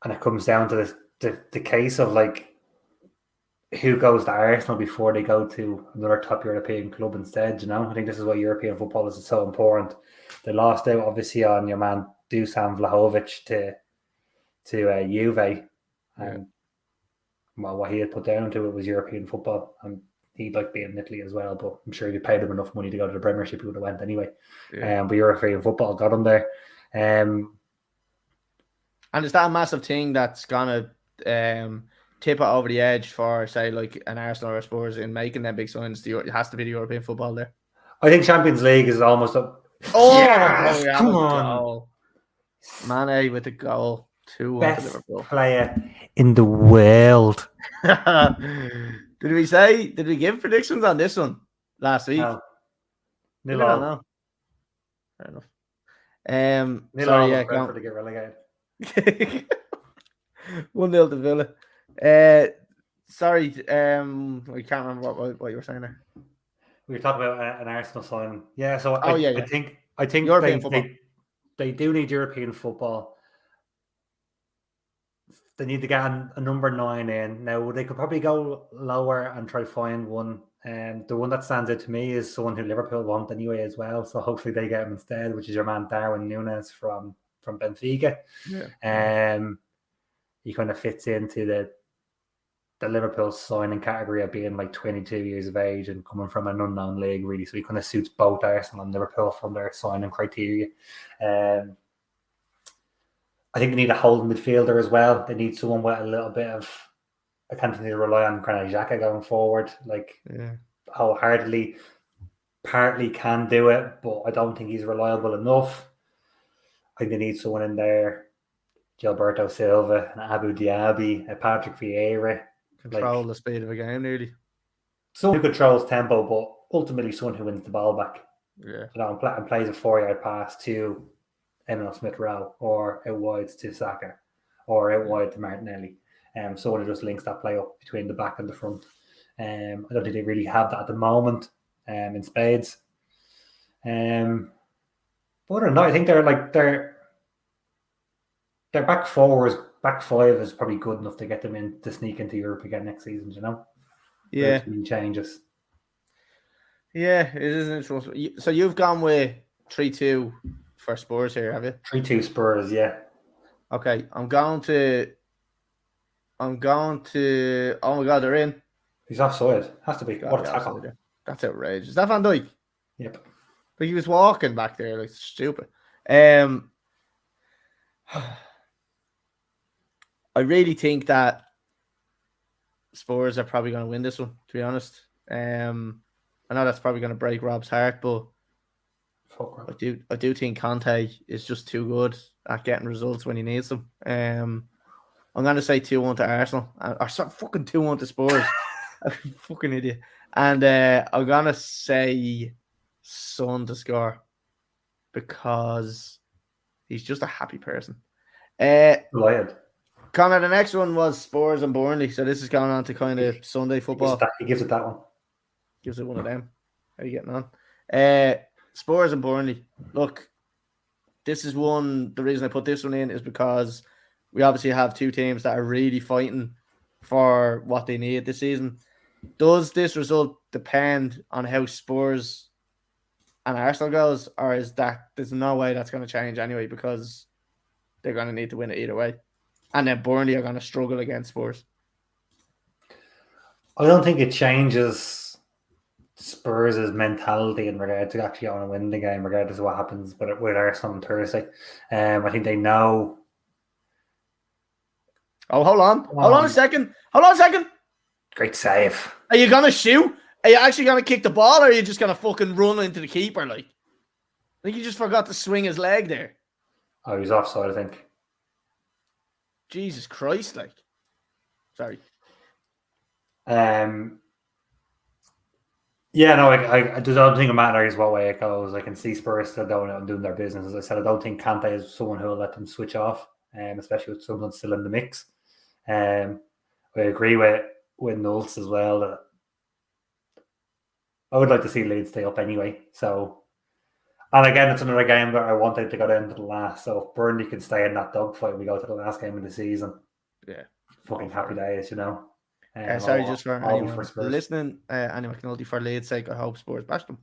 it comes down to the case of like who goes to Arsenal before they go to another top European club instead. I think this is why European football is so important. They lost out obviously on your man Dusan Vlahovic to Juve, and well, what he had put down to it was European football, and he'd like being in Italy as well. But I'm sure if you paid him enough money to go to the Premiership, he would have went anyway. But European football got him there. And is that a massive thing that's gonna tip it over the edge for, say, like an Arsenal or Spurs in making them big signs? It has to be the European football there. I think Champions League is almost up. Yes! Come on, Mane with the goal. 2-1 Best to Liverpool. Player in the world. Did we give predictions on this one last week? No. Nil all. No. Fair enough. Sorry, yeah, Brentford to get relegated. 1-0 to Villa. Sorry, I can't remember what you were saying there. We were talking about an Arsenal signing. Yeah, so I think European football. They do need European football. They need to get a number 9 in. Now, they could probably go lower and try to find one. The one that stands out to me is someone who Liverpool want anyway as well. So hopefully they get him instead, which is your man Darwin Núñez from Benfica. Yeah. He kind of fits into the Liverpool signing category of being like 22 years of age and coming from an unknown league, really. So he kind of suits both Arsenal and Liverpool from their signing criteria. I think they need a holding midfielder as well. They need someone with a little bit of. I can't really rely on Granit Xhaka going forward. Wholeheartedly, partly can do it, but I don't think he's reliable enough. I think they need someone in there, Gilberto Silva, and Abu Diaby, Patrick Vieira. Control the speed of a game, nearly. Someone who controls tempo, but ultimately someone who wins the ball back. Yeah. And plays a 4-yard pass to Emil Smith-Rowe, or out wide to Saka, or out wide to Martinelli. Someone who just links that play up between the back and the front. I don't think they really have that at the moment in spades. But I don't know. I think their back five is probably good enough to get them in to sneak into Europe again next season. Yeah. Changes. Yeah, it is interesting. So you've gone with 3-2 for Spurs here, have you? 3-2 Spurs, yeah. Okay, I'm going to. Oh my God, they're in. He's offside. Has to be. What a tackle. That's outrageous. Is that Van Dijk? Yep. But he was walking back there like stupid. I really think that Spurs are probably going to win this one, to be honest. I know that's probably going to break Rob's heart, but I do think Conte is just too good at getting results when he needs them. I'm going to say 2-1 to Arsenal. Or fucking 2-1 to Spurs. Fucking idiot. And I'm going to say Son to score because he's just a happy person. Delighted. Connor, the next one was Spurs and Burnley. So this is going on to kind of Sunday football. He gives it that one. Gives it one of them. How are you getting on? Spurs and Burnley. Look, this is one. The reason I put this one in is because we obviously have two teams that are really fighting for what they need this season. Does this result depend on how Spurs and Arsenal goes, or is that there's no way that's going to change anyway because they're going to need to win it either way, and then Burnley are going to struggle against Spurs? I don't think it changes Spurs' mentality in regard to actually want to win the game, regardless of what happens with Arsenal on Thursday. I think they know. Oh, hold on a second. Great save. Are you going to shoot? Are you actually going to kick the ball, or are you just going to fucking run into the keeper? Like, I think he just forgot to swing his leg there. Oh, he's offside, I think. Jesus Christ, like. Sorry. Yeah, no, I don't think it matters what way it goes. I can see Spurs still going out and doing their business. As I said, I don't think Kante is someone who will let them switch off, especially with someone still in the mix. I agree with Nults as well that I would like to see Leeds stay up anyway. So, and again, it's another game that I wanted to go down to the last. So if Burnley can stay in that dogfight, we go to the last game of the season. Yeah, fucking happy days, Sorry, just for all anyone for Spurs. listening, any McNulty for Leeds' sake, I hope Spurs bash them.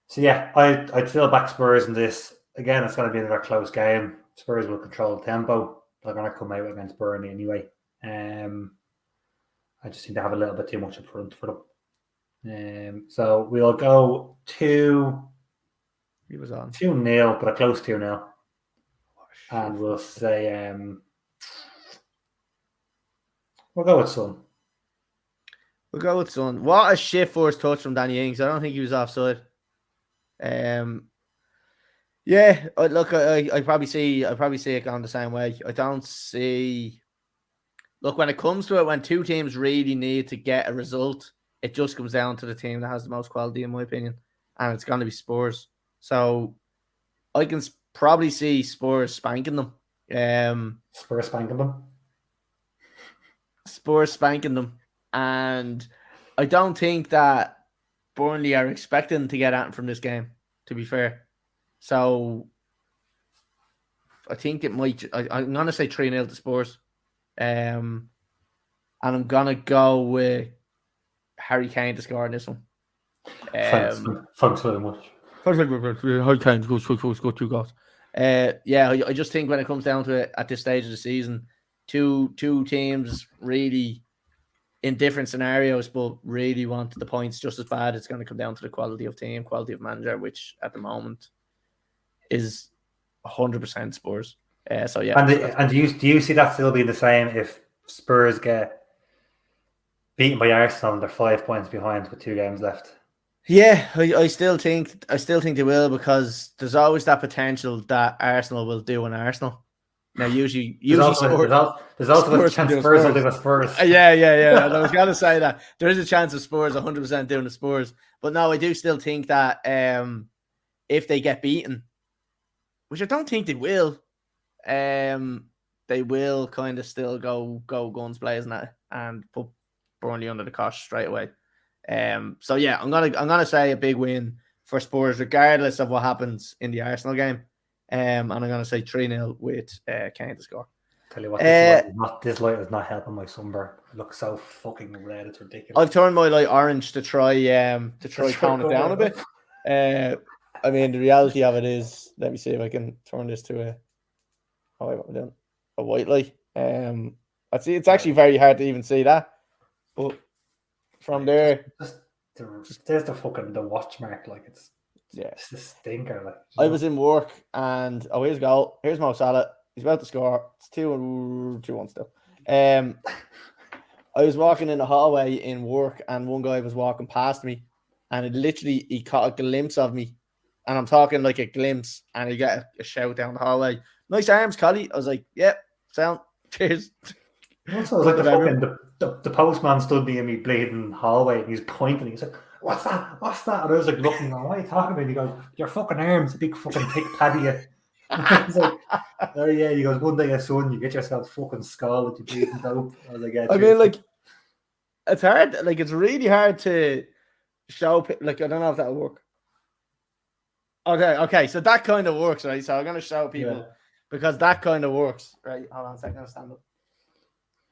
So yeah, I'd still back Spurs in this. Again, it's going to be another close game. Spurs will control the tempo. They're going to come out against Burnley anyway. I just seem to have a little bit too much in front for them. So we'll go 2-0, He was on. but a close 2-0. And we'll say we'll go with Son. We'll go with Son. What a shit first touch from Danny Ings. I don't think he was offside. Yeah, look, I probably see it going the same way. I don't see. Look, when it comes to it, when two teams really need to get a result, it just comes down to the team that has the most quality, in my opinion, and it's going to be Spurs. So I can probably see Spurs spanking them. Spurs spanking them. Spurs spanking them, and I don't think that Burnley are expecting to get at them from this game, to be fair. So I think it might. I'm going to say 3-0 to Spurs. And I'm going to go with Harry Kane to score in this one. Thanks very much. Harry Kane goes 2 goals. Yeah, I just think when it comes down to it at this stage of the season, two teams really in different scenarios, but really want the points just as bad. It's going to come down to the quality of team, quality of manager, which at the moment is 100% Spurs. So yeah. And do you see that still being the same if Spurs get beaten by Arsenal and they're 5 points behind with 2 games left? Yeah, I still think they will, because there's always that potential that Arsenal will do an Arsenal. Now, usually there's also a chance Spurs will do a Spurs. Yeah. And I was going to say that there is a chance of Spurs 100% doing the Spurs, but no, I do still think that if they get beaten, which I don't think they will, they will kind of still go guns blazing at it and put Burnley under the cosh straight away. So yeah, I'm gonna say a big win for Spurs, regardless of what happens in the Arsenal game. And I'm gonna say 3-0 with Kane to score. Tell you what, this light is not helping my sunburn. It looks so fucking red, it's ridiculous. I've turned my light orange to try tone it down a bit. I mean, the reality of it is, let me see if I can turn this to a white light. I see it's actually very hard to even see that, but from there, there's the watch mark, like it's a stinker. Like I was in work and here's a goal. Here's Mo Salah. He's about to score. It's 2-1 still. I was walking in the hallway in work and one guy was walking past me, and he caught a glimpse of me. And I'm talking like a glimpse, and he got a shout down the hallway. Nice arms, Collie. I was like, yep, sound. Cheers. Also, it was like the postman stood near me bleeding hallway, and he's pointing. He's like, what's that? And I was like looking, what are you talking about? He goes, your fucking arms, a big fucking thick paddy. I was like, oh yeah. He goes, one day your son, you get yourself fucking scalded, you bleeding dope. I was like, yeah. I mean, like, it's hard. Like, it's really hard to show. Like, I don't know if that'll work. Okay, so that kind of works, right? So I'm going to show people because that kind of works, right? Hold on a second, I'll stand up.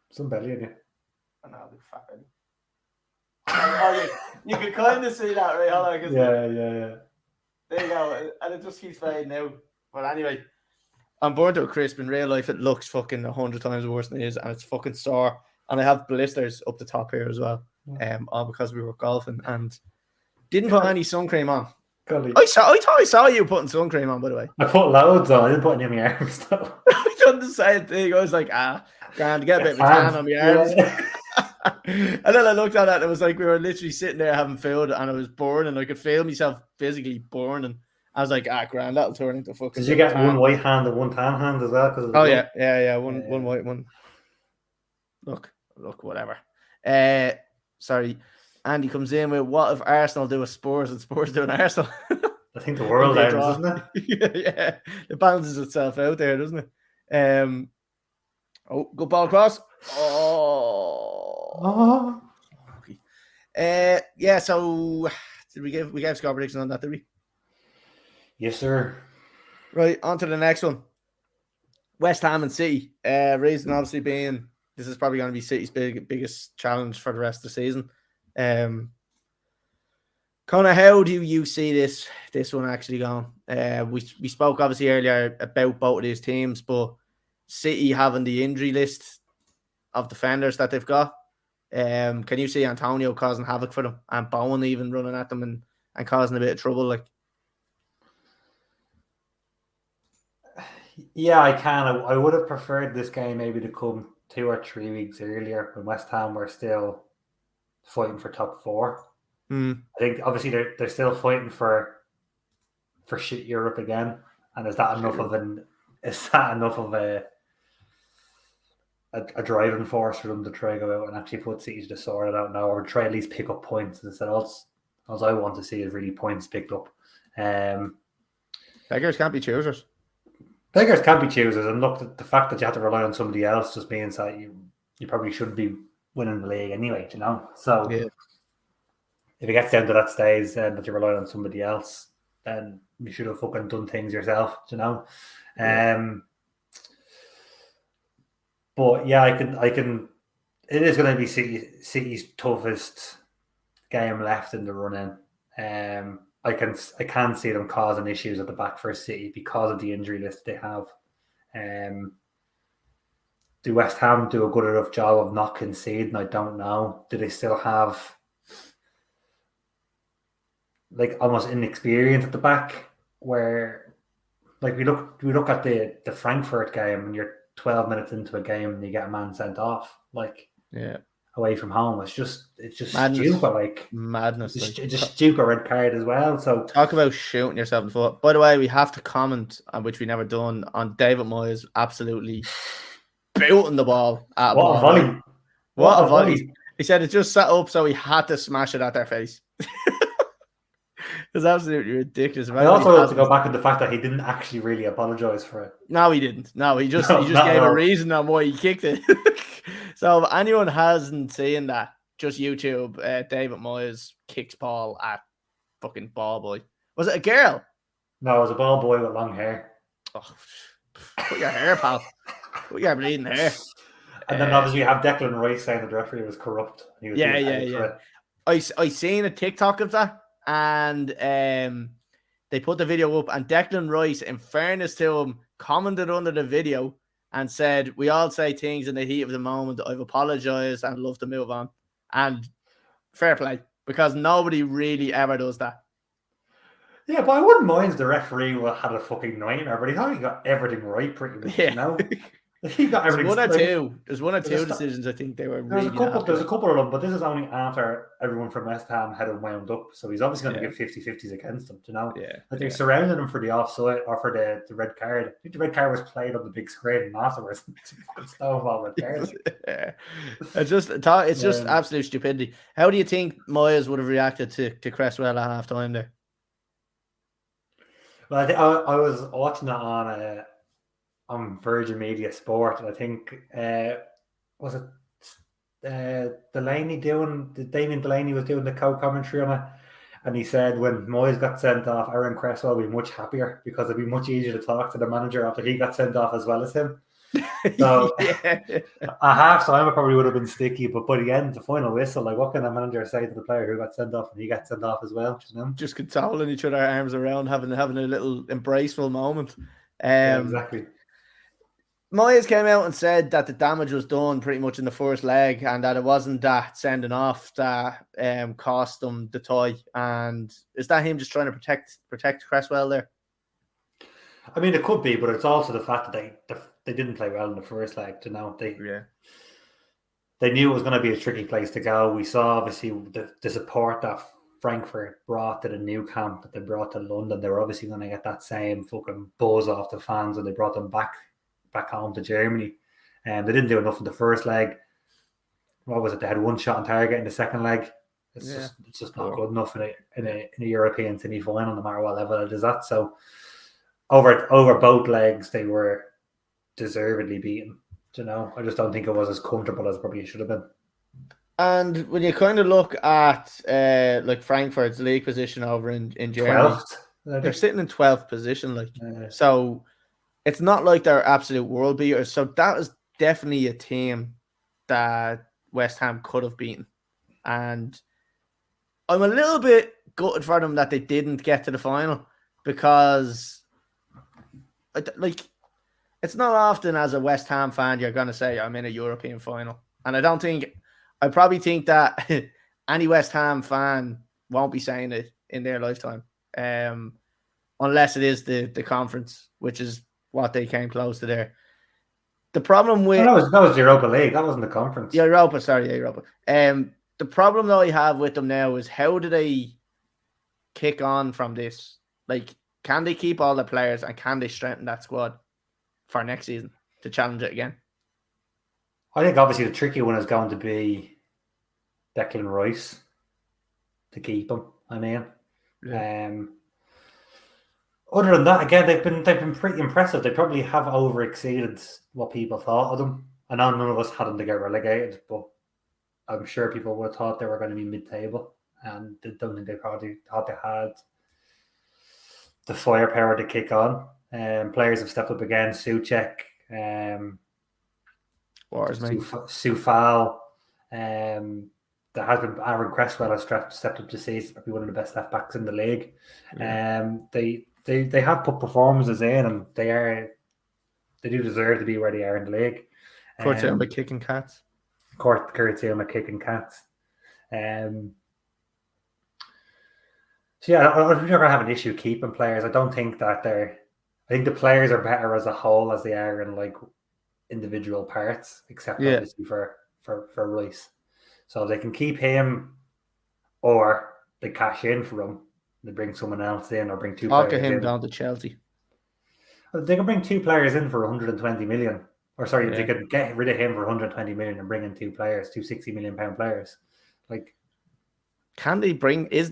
Some belly in you. I know, big fat belly. You can kind of see that, right? Hold on. Yeah. There you go. And it just keeps fading out. But anyway, I'm born to a crisp. In real life, it looks fucking 100 times worse than it is, and it's fucking sore. And I have blisters up the top here as well, all because we were golfing and didn't put any sun cream on. Golly. I thought I saw you putting sun cream on, by the way. I put loads on. I didn't put any on my arms though. I done the same thing. I was like, grand to get a bit of tan on my arms. And then I looked at it and it was like we were literally sitting there having food and I was burning. I could feel myself physically burning. I was like, grand, that'll turn into fucking. Did you get tan. One white hand and one tan hand as well? Oh yeah. One white one. Look, whatever. Sorry. Andy comes in with, what if Arsenal do a Spurs and Spurs do an Arsenal? I think the world ends, doesn't it? Yeah. It balances itself out there, doesn't it? Good ball across. Okay. Yeah, so we gave score prediction on that, did we? Yes, sir. Right, on to the next one. West Ham and City. Reason obviously being this is probably going to be City's biggest challenge for the rest of the season. Connor, how do you see this one actually going? We spoke obviously earlier about both of these teams, but City having the injury list of defenders that they've got. Can you see Antonio causing havoc for them and Bowen even running at them and causing a bit of trouble? Like, yeah, I can. I would have preferred this game maybe to come 2 or 3 weeks earlier when West Ham were still fighting for top 4. I think obviously they're still fighting for shit Europe again, and is that enough of a driving force for them to try go out and actually put City to sort it out now, or try at least pick up points? And instead, all I want to see is really points picked up. Beggars can't be choosers. Beggars can't be choosers, and look, the fact that you have to rely on somebody else just means that you probably shouldn't be winning the league anyway, you know. So yeah. If it gets down to that stage and that you rely on somebody else, then you should have fucking done things yourself, you know. Yeah. But yeah, I can. It is going to be City's toughest game left in the run-in. I can see them causing issues at the back for City because of the injury list they have. Do West Ham do a good enough job of not conceding? I don't know. Do they still have like almost inexperience at the back? Where like we look at the Frankfurt game and you're 12 minutes into a game and you get a man sent off, like away from home. It's just madness. Stupid, like madness. It's just stupid red card as well. So talk about shooting yourself in the foot. By the way, we have to comment on which we never done on David Moyes absolutely booting the ball at what a volley! What a volley! He said it just set up, so he had to smash it at their face. It's absolutely ridiculous. I also have to go back on the fact that he didn't actually really apologize for it. No, he didn't. No, he just gave a reason on why he kicked it. So if anyone hasn't seen that, just YouTube David Moyes kicks ball at fucking ball boy. Was it a girl? No, it was a ball boy with long hair. Oh, put your hair, pal. Put your bleeding hair. And then obviously you have Declan Rice saying the referee was corrupt. He was yeah. I seen a TikTok of that. And they put the video up, and Declan Rice, in fairness to him, commented under the video and said, "We all say things in the heat of the moment. I've apologized and love to move on." And fair play, because nobody really ever does that. Yeah, but I wouldn't mind if the referee had a fucking nightmare, but he thought he got everything right pretty much, you know? He got everything. There's one or two decisions I think they were There's a couple of them, but this is only after everyone from West Ham had him wound up. So he's obviously going to give 50-50s against them, you know? Yeah. Like they surrounded him for the offside or for the red card. I think the red card was played on the big screen and afterwards. It's a fucking snowball red card. It's just absolute stupidity. How do you think Moyes would have reacted to Cresswell at half time there? Well, I was watching that on Virgin Media Sport, and I think was it Damien Delaney was doing the co-commentary on it, and he said when Moyes got sent off, Aaron Cresswell would be much happier because it'd be much easier to talk to the manager after he got sent off as well as him. So at half time it probably would have been sticky, but by the end, the final whistle, like what can a manager say to the player who got sent off and he got sent off as well? You know? Just consoling each other, arms around, having a little embraceful moment. Exactly. Moyes came out and said that the damage was done pretty much in the first leg and that it wasn't that sending off that cost them the tie. And is that him just trying to protect Cresswell there? I mean, it could be, but it's also the fact that they didn't play well in the first leg. You know, they knew it was going to be a tricky place to go. We saw obviously the support that Frankfurt brought to the new camp that they brought to London. They were obviously going to get that same fucking buzz off the fans when they brought them back home to Germany. And they didn't do enough in the first leg. What was it? They had one shot on target in the second leg. It's just not good enough in a European semi-final, no matter what level it is at. So over both legs, they were deservedly beaten. You know, I just don't think it was as comfortable as probably it should have been. And when you kind of look at like Frankfurt's league position over in Germany, 12th, they're sitting in 12th position. So it's not like they're absolute world beaters. So that was definitely a team that West Ham could have beaten. And I'm a little bit gutted for them that they didn't get to the final, because like, it's not often as a West Ham fan you're going to say I'm in a European final. And I probably think that any West Ham fan won't be saying it in their lifetime. Unless it is the conference, which is what they came close to there. The problem with... that was the Europa League. That wasn't the conference. Europa. The problem that I have with them now is, how do they kick on from this? Like, can they keep all the players, and can they strengthen that squad for next season to challenge it again? I think obviously the tricky one is going to be Declan Rice to keep him. I mean, other than that, again, they've been pretty impressive. They probably have overexceeded what people thought of them. I know none of us had them to get relegated, but I'm sure people would have thought they were going to be mid-table, and I don't think they probably thought they had the firepower to kick on. Players have stepped up again. Souček, Soufal. There has been Aaron Cresswell has stepped up to season, probably one of the best left backs in the league. Yeah. They have put performances in, and they do deserve to be where they are in the league. Kurtzilma kicking cats. Kurtzilma kicking cats. So yeah, I don't think they're going to have an issue keeping players. I don't think that I think the players are better as a whole as they are in like individual parts, except obviously for Rice. So they can keep him, or they cash in for him. They bring someone else in, or bring two players in. Him down to Chelsea. They can bring two players in for 120 million. Or sorry, they could get rid of him for 120 million and bring in two players, two 60 million pound players. Like, can they bring? Is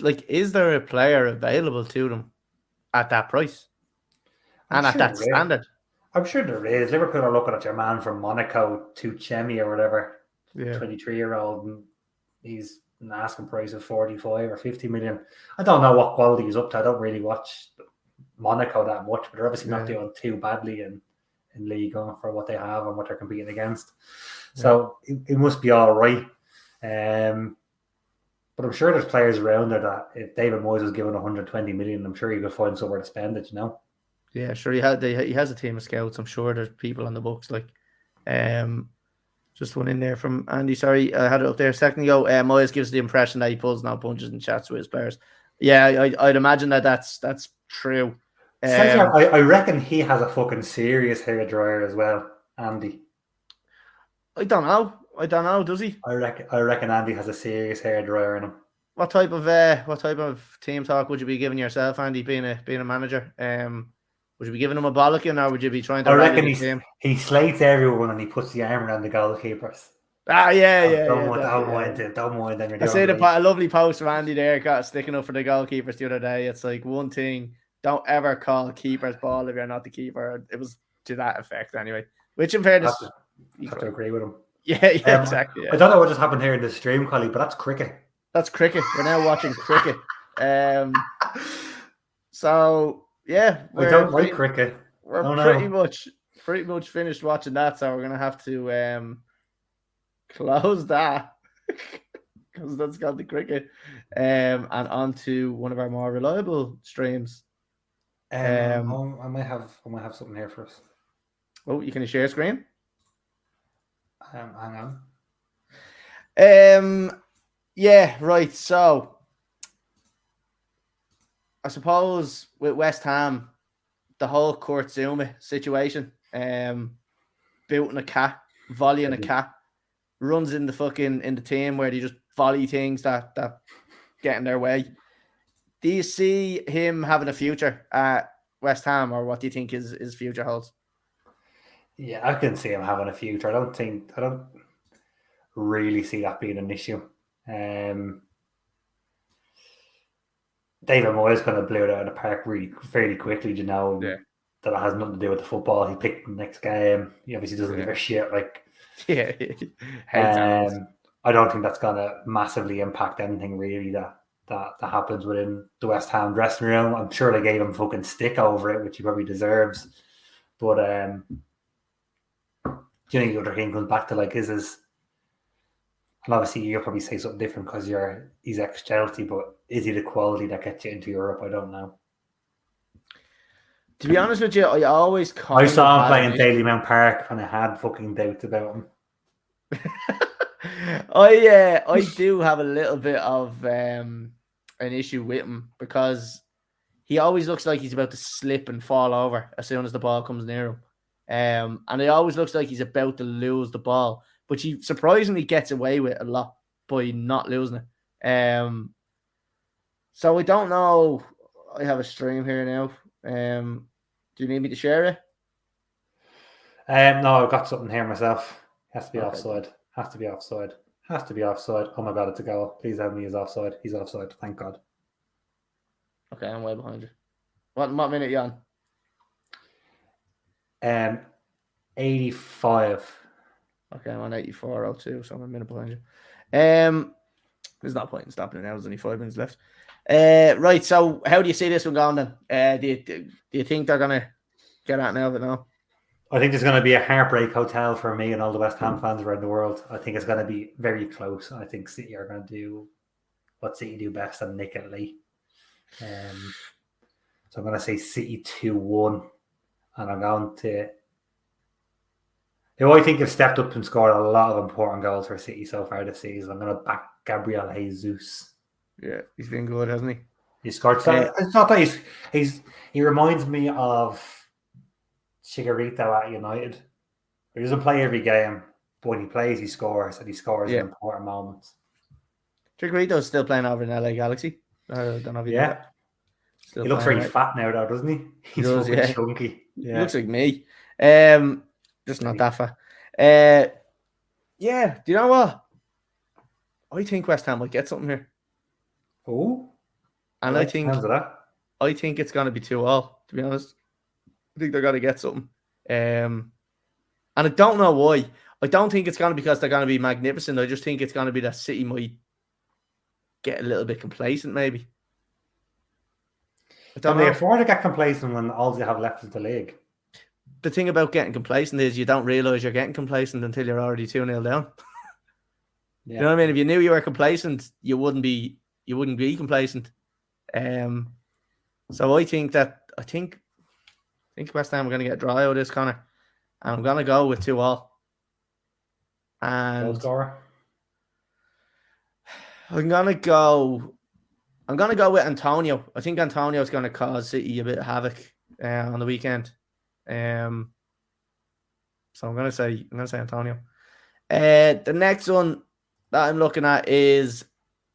there a player available to them at that price and at that standard? I'm sure there is. Liverpool are looking at your man from Monaco, Tuchemi or whatever, 23-year-old, and he's an asking price of 45 or 50 million. I don't know what quality he's up to. I don't really watch Monaco that much, but they're obviously not doing too badly in League One for what they have and what they're competing against. So it must be all right. But I'm sure there's players around there that if David Moyes was given 120 million, I'm sure he could find somewhere to spend it, you know? Yeah, sure. He has a team of scouts. I'm sure there's people on the books. Like, just one in there from Andy. Sorry, I had it up there a second ago. Moyes gives the impression that he pulls no punches and chats with his players. Yeah, I'd imagine that's true. I reckon he has a fucking serious hairdryer as well, Andy. I don't know. Does he? I reckon Andy has a serious hairdryer in him. What type of team talk would you be giving yourself, Andy, being a manager? Would you be giving him a bollocking, or would you be trying to? I reckon he slates everyone and he puts the arm around the goalkeepers. Don't mind them. I see a lovely post from Andy there, got sticking up for the goalkeepers the other day. It's like, one thing: don't ever call keeper's ball if you're not the keeper. It was to that effect anyway. Which, in fairness, I have to agree with him. Yeah, exactly. Yeah. I don't know what just happened here in the stream, Collie, but that's cricket. That's cricket. We're now watching cricket. So yeah, I don't like cricket. We're pretty much finished watching that, so we're gonna have to close that because that's got the cricket, and on to one of our more reliable streams. I might have something here for us. Oh, you can share screen. Hang on. Yeah, right. So I suppose with West Ham, the whole Kurtzilma situation, building a cat, volleying a cat, runs in the team where they just volley things that get in their way. Do you see him having a future at West Ham, or what do you think his future holds? Yeah, I can see him having a future. I don't really see that being an issue. David Moyes kind of blew it out of the park fairly quickly, you know, that it has nothing to do with the football. He picked the next game. He obviously doesn't give a shit. Like, I don't think that's going to massively impact anything really that happens within the West Ham dressing room. I'm sure they gave him fucking stick over it, which he probably deserves. But do you think the other thing comes back to like is and obviously you'll probably say something different because he's ex-Chelsea, but is he the quality that gets you into Europe? I don't know. To be honest with you, I always I saw him playing Daily Mount Park and I had fucking doubts about him. I do have a little bit of an issue with him because he always looks like he's about to slip and fall over as soon as the ball comes near him. And it always looks like he's about to lose the ball, but he surprisingly gets away with it a lot by not losing it. So I don't know. I have a stream here now. Do you need me to share it? No, I've got something here myself. Has to be Okay. offside. Has to be offside. Has to be offside. Oh my god, it's a goal. Please tell me he's offside. He's offside. Thank God. Okay, I'm way behind you. What minute are you on? 85. Okay, I'm on 84.02, so I'm a minute behind you. There's no point in stopping it now. There's only 5 minutes left. Right, so how do you see this one going then? Do you think they're going to get out now? But no. I think there's going to be a heartbreak hotel for me and all the West Ham fans around the world. I think it's going to be very close. I think City are going to do what City do best and nick it late. So I'm going to say City 2-1. And I'm going to... I think have stepped up and scored a lot of important goals for City so far this season. I'm going to back Gabriel Jesus. Yeah, he's been good, hasn't he? He scored. It's not that he reminds me of Chicharito at United. He doesn't play every game, but when he plays, he scores, and he scores in important moments. Chicharito's still playing over in LA Galaxy. I don't know if you know that. He looks very fat now, though, doesn't he? He's fucking chunky. Yeah. He looks like me. Just not that fat. Yeah, do you know what? I think West Ham might get something here. Oh, and I think it's going to be 2-2, to be honest. I think they're going to get something. And I don't know why. I don't think it's going to be because they're going to be magnificent. I just think it's going to be that City might get a little bit complacent, maybe. Can they afford to get complacent when all they have left is the league? The thing about getting complacent is you don't realise you're getting complacent until you're already 2-0 down. You know what I mean? If you knew you were complacent, you wouldn't be complacent. So I think West Ham are going to get dry out of this, Connor. And I'm going to go with 2-2. And I'm going to go with Antonio. I think Antonio is going to cause City a bit of havoc on the weekend. So I'm going to say Antonio. The next one that I'm looking at is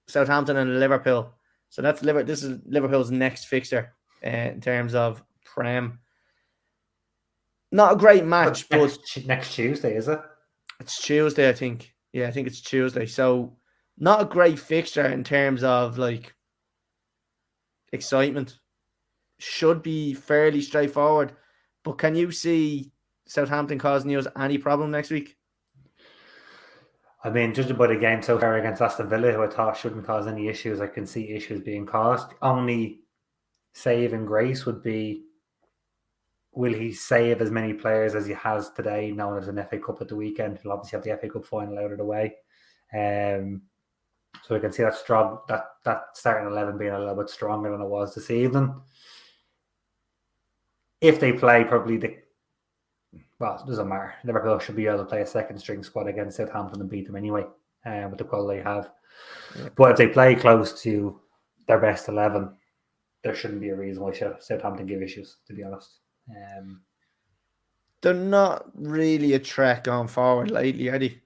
Southampton and Liverpool. So this is Liverpool's next fixture in terms of Prem. Not a great match, but next Tuesday, is it? It's Tuesday, I think. Yeah, I think it's Tuesday. So not a great fixture in terms of like excitement. Should be fairly straightforward. But can you see Southampton causing you any problem next week? I mean, judging by the game so far against Aston Villa, who I thought shouldn't cause any issues, I can see issues being caused. Only saving grace would be, will he save as many players as he has today, knowing there's an FA Cup at the weekend? He'll obviously have the FA Cup final out of the way. So I can see that strong, that starting 11 being a little bit stronger than it was this evening. If they play it doesn't matter. Liverpool should be able to play a second string squad against Southampton and beat them anyway, with the quality they have. Yeah. But if they play close to their best 11, there shouldn't be a reason why Southampton give issues, to be honest. They're not really a threat going forward lately, are they?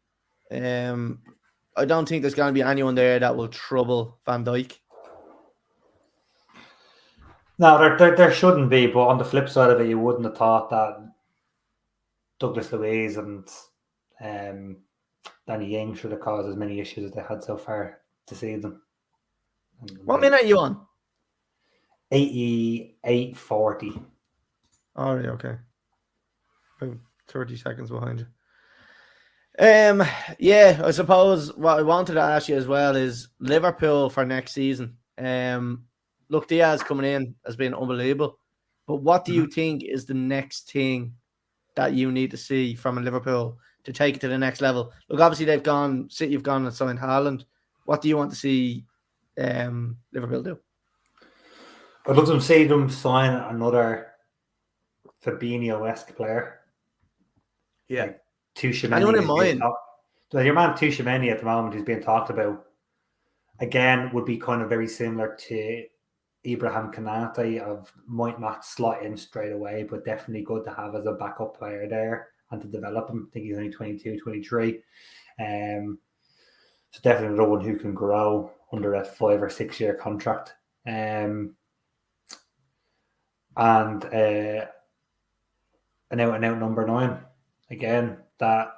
I don't think there's going to be anyone there that will trouble Van Dijk. No, there shouldn't be, but on the flip side of it, you wouldn't have thought that Douglas Luiz and Danny Ings should have caused as many issues as they had so far this season. What minute are you on? 88:40. Oh, right, okay. About 30 seconds behind you. Yeah, I suppose what I wanted to ask you as well is Liverpool for next season. Look, Diaz coming in has been unbelievable. But what do you think is the next thing that you need to see from a Liverpool to take it to the next level? Look, obviously City have gone and signed Haaland. What do you want to see Liverpool do? I'd love to see them sign another Fabinho-esque player. Yeah. Like Tuchemeni. Anyone in mind? Your man Tuchemeni at the moment who's being talked about, again, would be kind of very similar to Ibrahim Konate. Might not slot in straight away, but definitely good to have as a backup player there and to develop him. I think he's only 22, 23. So definitely another one who can grow under a 5 or 6 year contract. And an out-and-out number 9. Again, that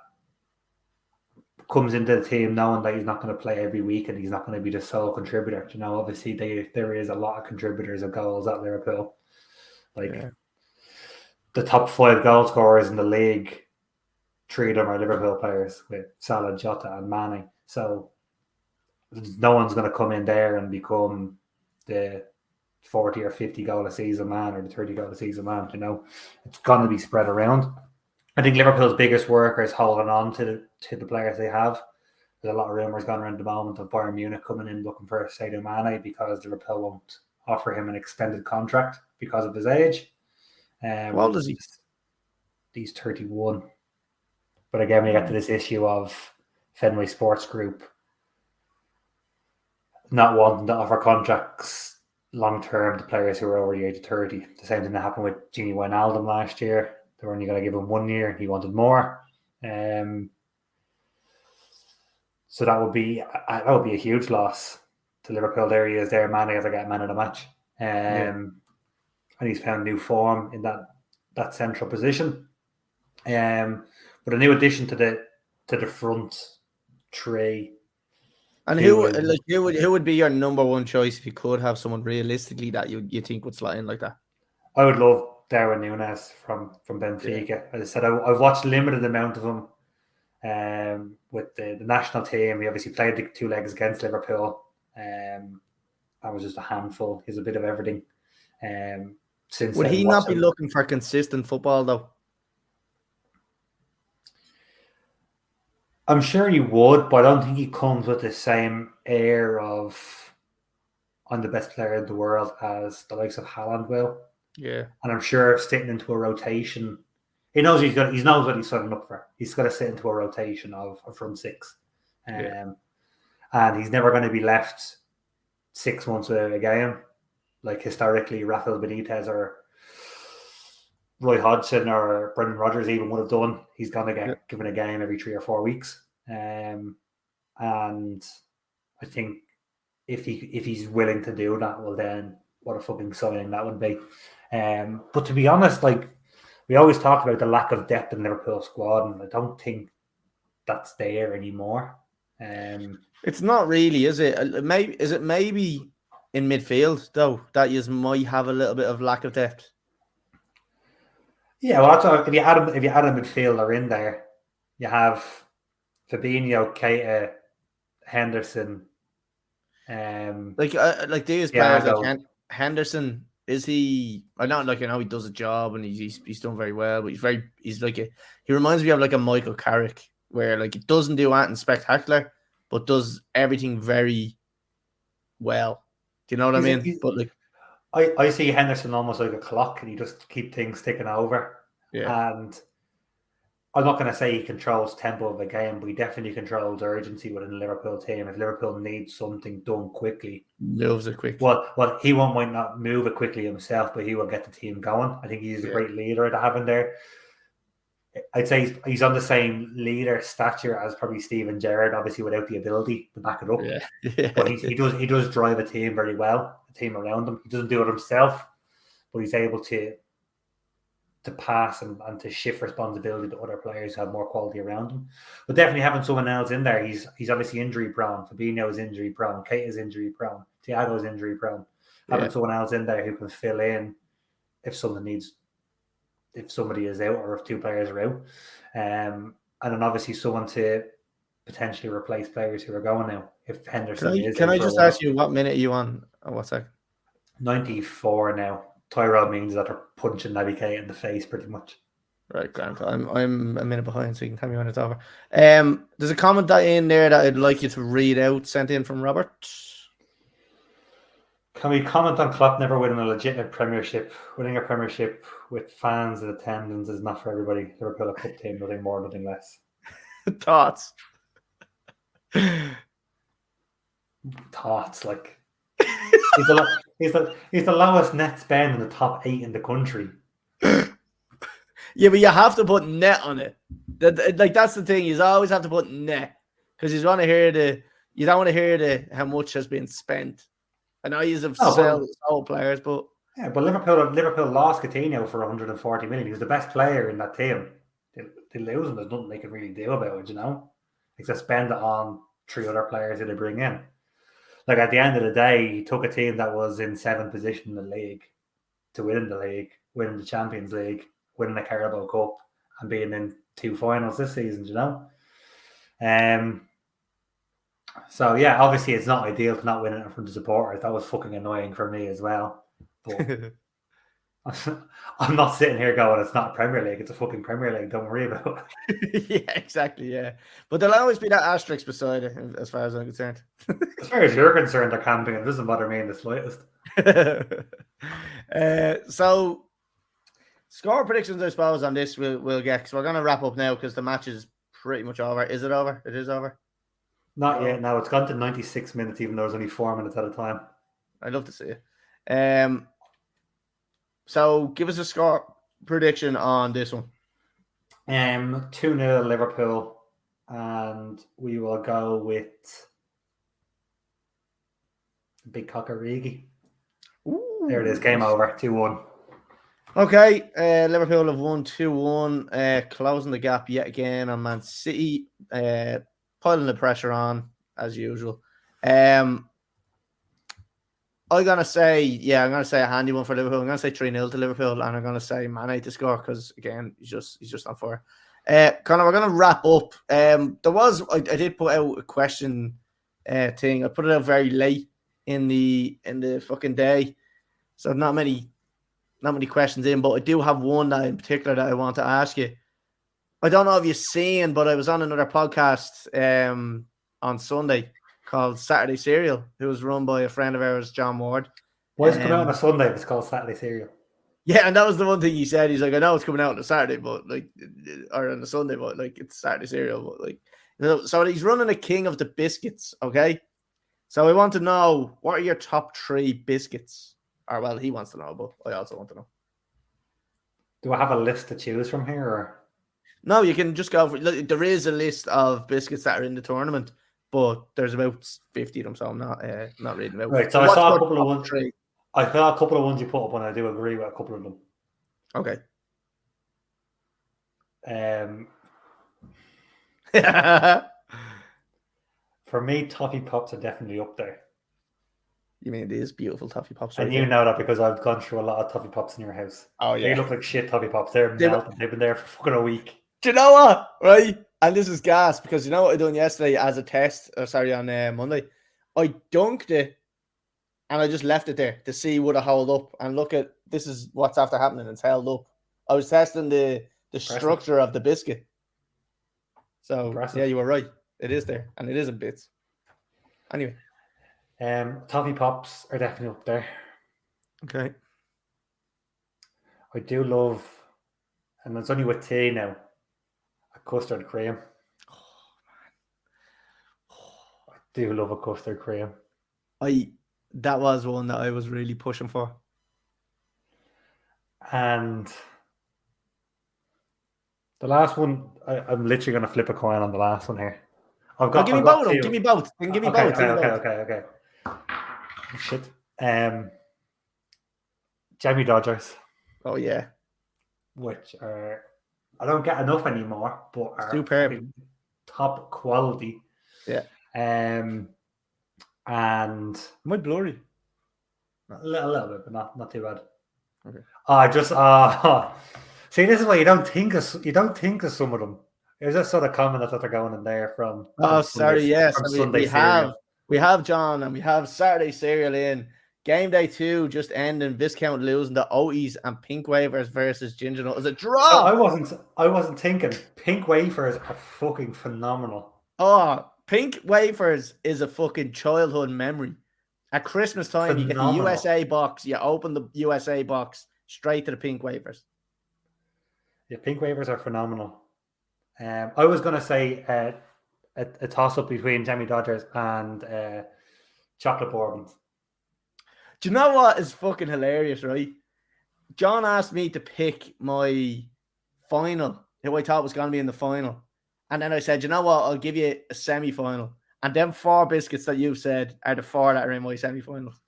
comes into the team knowing that he's not going to play every week and he's not going to be the sole contributor. You know, obviously there is a lot of contributors of goals at Liverpool. The top 5 goal scorers in the league, 3 of them are Liverpool players with Salah, Jota and Mane. So no one's going to come in there and become the 40 or 50 goal a season man or the 30 goal a season man. You know, it's going to be spread around. I think Liverpool's biggest worker is holding on to the players they have. There's a lot of rumours going around at the moment of Bayern Munich coming in looking for Sadio Mane because Liverpool won't offer him an extended contract because of his age. How old is he? He's 31. But again, we get to this issue of Fenway Sports Group not wanting to offer contracts long-term to players who are over the age of 30. The same thing that happened with Gini Wijnaldum last year. They were only going to give him 1 year. He wanted more. So that would be a huge loss to Liverpool. There he is there. Mane has to get man of the match. And he's found new form in that central position. But a new addition to the front three. And who would be your number 1 choice if you could have someone realistically that you think would slot in like that? I would love Darwin Núñez from Benfica. Yeah. As I said, I've watched a limited amount of him with the national team. He obviously played the 2 legs against Liverpool. That was just a handful. He's a bit of everything. Since would he not be looking for consistent football though? I'm sure he would, but I don't think he comes with the same air of I'm the best player in the world as the likes of Haaland will. Yeah. And I'm sure sitting into a rotation, he knows he knows what he's signing up for. He's got to sit into a rotation of a front 6. And he's never going to be left 6 months without a game. Like historically, Rafael Benitez or Roy Hodgson or Brendan Rodgers even would have done. He's going to get given a game every 3 or 4 weeks. And I think if he's willing to do that, well then what a fucking signing that would be. But to be honest, like we always talk about the lack of depth in Liverpool squad, and I don't think that's there anymore. It's not really, is it? Is it maybe in midfield though that you might have a little bit of lack of depth? Yeah, well, that's if you add a midfielder in there, you have Fabinho, Keita, Henderson. Like these players, like Henderson. Is he? I don't like he does a job and he's done very well, but he reminds me of like a Michael Carrick, where like he doesn't do anything spectacular, but does everything very well. Do you know what I mean? But like. I see Henderson almost like a clock and he just keep things ticking over. Yeah. And I'm not going to say he controls tempo of a game, but he definitely controls urgency within the Liverpool team. If Liverpool needs something done quickly, moves it quickly. Well, he might not move it quickly himself, but he will get the team going. I think he's a great leader to have in there. I'd say he's on the same leader stature as probably Steven Gerrard, obviously without the ability to back it up. Yeah. But he does drive a team very well, a team around him. He doesn't do it himself, but he's able to pass and to shift responsibility to other players who have more quality around him. But definitely having someone else in there, he's obviously injury prone. Fabinho is injury prone. Keita is injury prone. Thiago is injury prone. Having someone else in there who can fill in if somebody is out or if 2 players are out. And then obviously someone to potentially replace players who are going now. If Henderson is Can I just ask you what minute are you on? Oh, what's that? 94 now. Tyrell means that they're punching Naby Keita in the face pretty much. Right, Grant. I'm a minute behind, so you can tell me when it's over. There's a comment in there that I'd like you to read out, sent in from Robert. Can we comment on Klopp never winning a legitimate Premiership? Winning a Premiership with fans and attendance is not for everybody. Liverpool a cup team, nothing more, nothing less. Thoughts? Thoughts, like he's the lowest net spend in the top 8 in the country. Yeah, but you have to put net on it. That's the thing. You always have to put net because you want to hear you don't want to hear how much has been spent. I know you have sold players, but yeah, but Liverpool lost Coutinho for 140 million. He was the best player in that team. They lose him. There's nothing they can really do about it, you know. Except spend it on 3 other players that they bring in. Like at the end of the day, he took a team that was in 7th position in the league to win the league, win the Champions League, winning the Carabao Cup, and being in 2 finals this season, you know. So yeah, obviously it's not ideal to not win it in front of supporters. That was fucking annoying for me as well. But I'm not sitting here going, it's not a Premier League, it's a fucking Premier League, don't worry about it. Yeah, exactly, yeah. But there'll always be that asterisk beside it, as far as I'm concerned. As far as you're concerned, they're camping. It doesn't bother me in the slightest. So score predictions, I suppose, on this we'll get, because we're going to wrap up now because the match is pretty much over. Is it over? It is over? Not yet. No, it's gone to 96 minutes, even though it's only 4 minutes at a time. I'd love to see it. So give us a score prediction on this one. 2-0 Liverpool, and we will go with Big Cockarigi. There it is. Game over. 2-1. Okay. Liverpool have won 2-1, closing the gap yet again on Man City, piling the pressure on as usual. I'm going to say a handy one for Liverpool. I'm going to say 3-0 to Liverpool, and I'm going to say Mane to score because, again, he's just on fire. Connor, we're going to wrap up. I did put out a question thing. I put it out very late in the fucking day, so not many questions in, but I do have one that in particular that I want to ask you. I don't know if you've seen, but I was on another podcast on Sunday called Saturday Serial, who was run by a friend of ours, John Ward. Why is it coming out on a Sunday if it's called Saturday Serial? Yeah, and that was the one thing he said. He's like, I know it's coming out on a Saturday, but or on a Sunday, but it's Saturday Serial. But so he's running a king of the biscuits, okay? So I want to know, what are your top 3 biscuits? Or, well, he wants to know, but I also want to know. Do I have a list to choose from here? Or? No, you can just go for it. There is a list of biscuits that are in the tournament, but there's about 50 of them, so I'm not reading them out. Right, so I saw a couple of ones. I saw a couple of ones you put up, and I do agree with a couple of them. Okay. For me, toffee pops are definitely up there. You mean these beautiful toffee pops? And you know that because I've gone through a lot of toffee pops in your house. Oh yeah, they look like shit toffee pops. They've been there for fucking a week. Do you know what? Right, and this is gas because you know what I done yesterday as a test. On Monday, I dunked it and I just left it there to see would it hold up. And look at this is what's after happening. It's held up. I was testing the structure of the biscuit. So impressive. Yeah, you were right. It is there, and it is in bits. Anyway. Toffee pops are definitely up there. Okay. I do love, and it's only with tea now, a custard cream. Oh man. I do love a custard cream. That was one that I was really pushing for. And the last one, I'm literally going to flip a coin on the last one here. Give me both. Give me both. Okay. Oh, shit. Jamie Dodgers. Oh yeah. Which are, I don't get enough anymore, but are superb, top quality. Yeah. And my blurry. A little bit, but not too bad. Okay. See, this is why you don't think of some of them. There's a sort of comment that they're going in there from. Sorry, yes. From we have John and we have Saturday Serial in. Game day 2 just ending. Viscount losing the Oaties and Pink Wavers versus Ginger Nut. It was a draw. So I wasn't thinking. Pink Wafers are fucking phenomenal. Oh, Pink Wafers is a fucking childhood memory. At Christmas time, you get the USA box. You open the USA box straight to the Pink Wafers. Yeah, Pink Wafers are phenomenal. I was going to say a toss-up between Jammy Dodgers and chocolate bourbons. Do you know what is fucking hilarious, right? John asked me to pick my final, who I thought was going to be in the final. And then I said, you know what? I'll give you a semi-final. And them 4 biscuits that you said are the 4 that are in my semi-finals.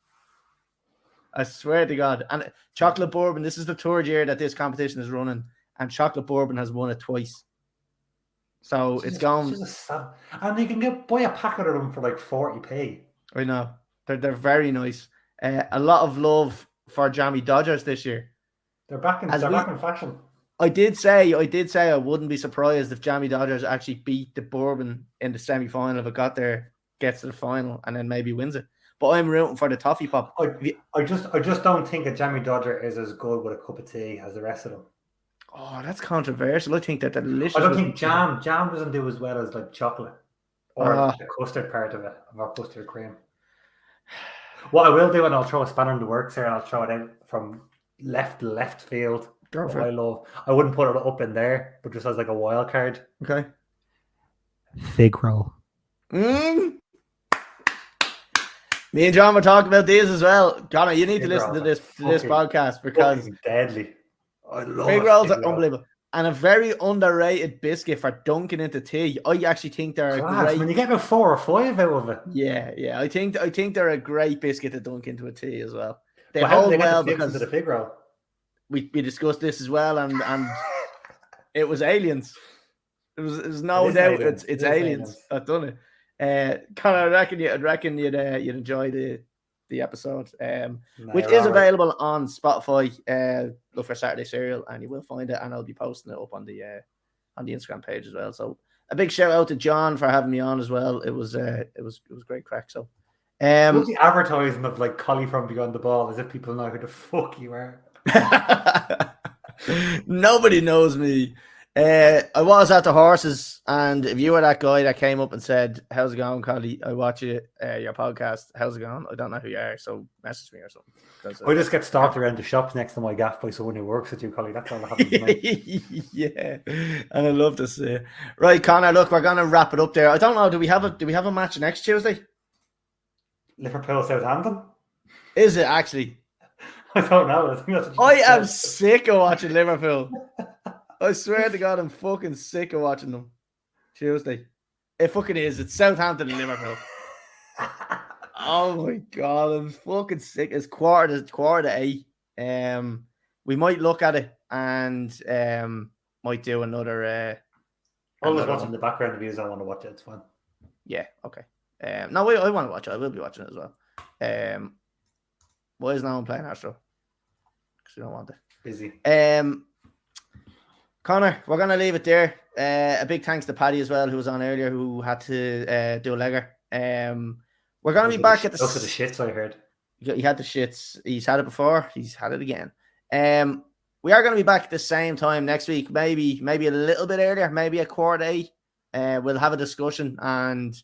I swear to God. And chocolate bourbon, this is the 3rd year that this competition is running. And chocolate bourbon has won it twice. So it's gone. And you can buy a packet of them for like 40p. I know. They're very nice. A lot of love for Jammy Dodgers this year. They're back in fashion. I did say I wouldn't be surprised if Jammy Dodgers actually beat the bourbon in the semi-final if it gets to the final, and then maybe wins it. But I'm rooting for the toffee pop. I just don't think a Jammy Dodger is as good with a cup of tea as the rest of them. Oh, that's controversial. I think they're delicious. I don't think jam doesn't do as well as like chocolate or the custard part of it, or custard cream. What I will do, and I'll throw a spanner in the works here, and I'll throw it out from left field. I love. I wouldn't put it up in there, but just as like a wild card. Okay. Fig roll. Me and John were talking about these as well. Connor, you need to listen to this podcast because deadly. I love fig rolls are unbelievable. And a very underrated biscuit for dunking into tea. I actually think they're a great. When you get about 4 or 5 out of it. Yeah. I think they're a great biscuit to dunk into a tea as well. They hold hold well because of the fig roll. We discussed this as well, and it was aliens. It was no doubt it's aliens that done it. Connor, I reckon you'd enjoy the episode, which is available on Spotify. Look for Saturday Serial, and you will find it, and I'll be posting it up on the Instagram page as well. So a big shout out to John for having me on as well. It was great crack. So what's the advertising of like Collie from Beyond the Ball, as if people know who the fuck you are? Nobody knows me. I was at the horses, and if you were that guy that came up and said, "How's it going, Collie? I watch your podcast. How's it going?" I don't know who you are, so message me or something. I just get stalked around the shops next to my gaff by someone who works with you, Collie. That's all that happens to me. Yeah, and I love to see it. Right, Connor. Look, we're gonna wrap it up there. I don't know. Do we have a match next Tuesday? Liverpool Southampton. Is it actually? I don't know. I am sick of watching Liverpool. I swear to God, I'm fucking sick of watching them. Tuesday. It fucking is. It's Southampton and Liverpool. Oh my God, I'm fucking sick. It's quarter to 8. We might look at it and might do another. I was watching the background reviews. I want to watch it. It's fun. Yeah. Okay. No, I want to watch it. I will be watching it as well. Why is no one playing Astro? Because we don't want it. Busy. Connor, we're going to leave it there. A big thanks to Paddy as well, who was on earlier, who had to do a legger. We're going to be back at the... Those are the shits I heard. He had the shits. He's had it before. He's had it again. We are going to be back at the same time next week. Maybe a little bit earlier. Maybe a quarter to 8. We'll have a discussion and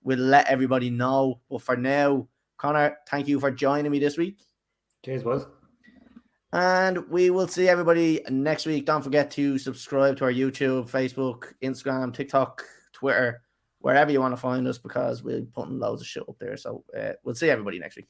we'll let everybody know. But for now, Connor, thank you for joining me this week. Cheers, boys. And we will see everybody next week. Don't forget to subscribe to our YouTube, Facebook, Instagram, TikTok, Twitter, wherever you want to find us, because we'll be putting loads of shit up there. So we'll see everybody next week.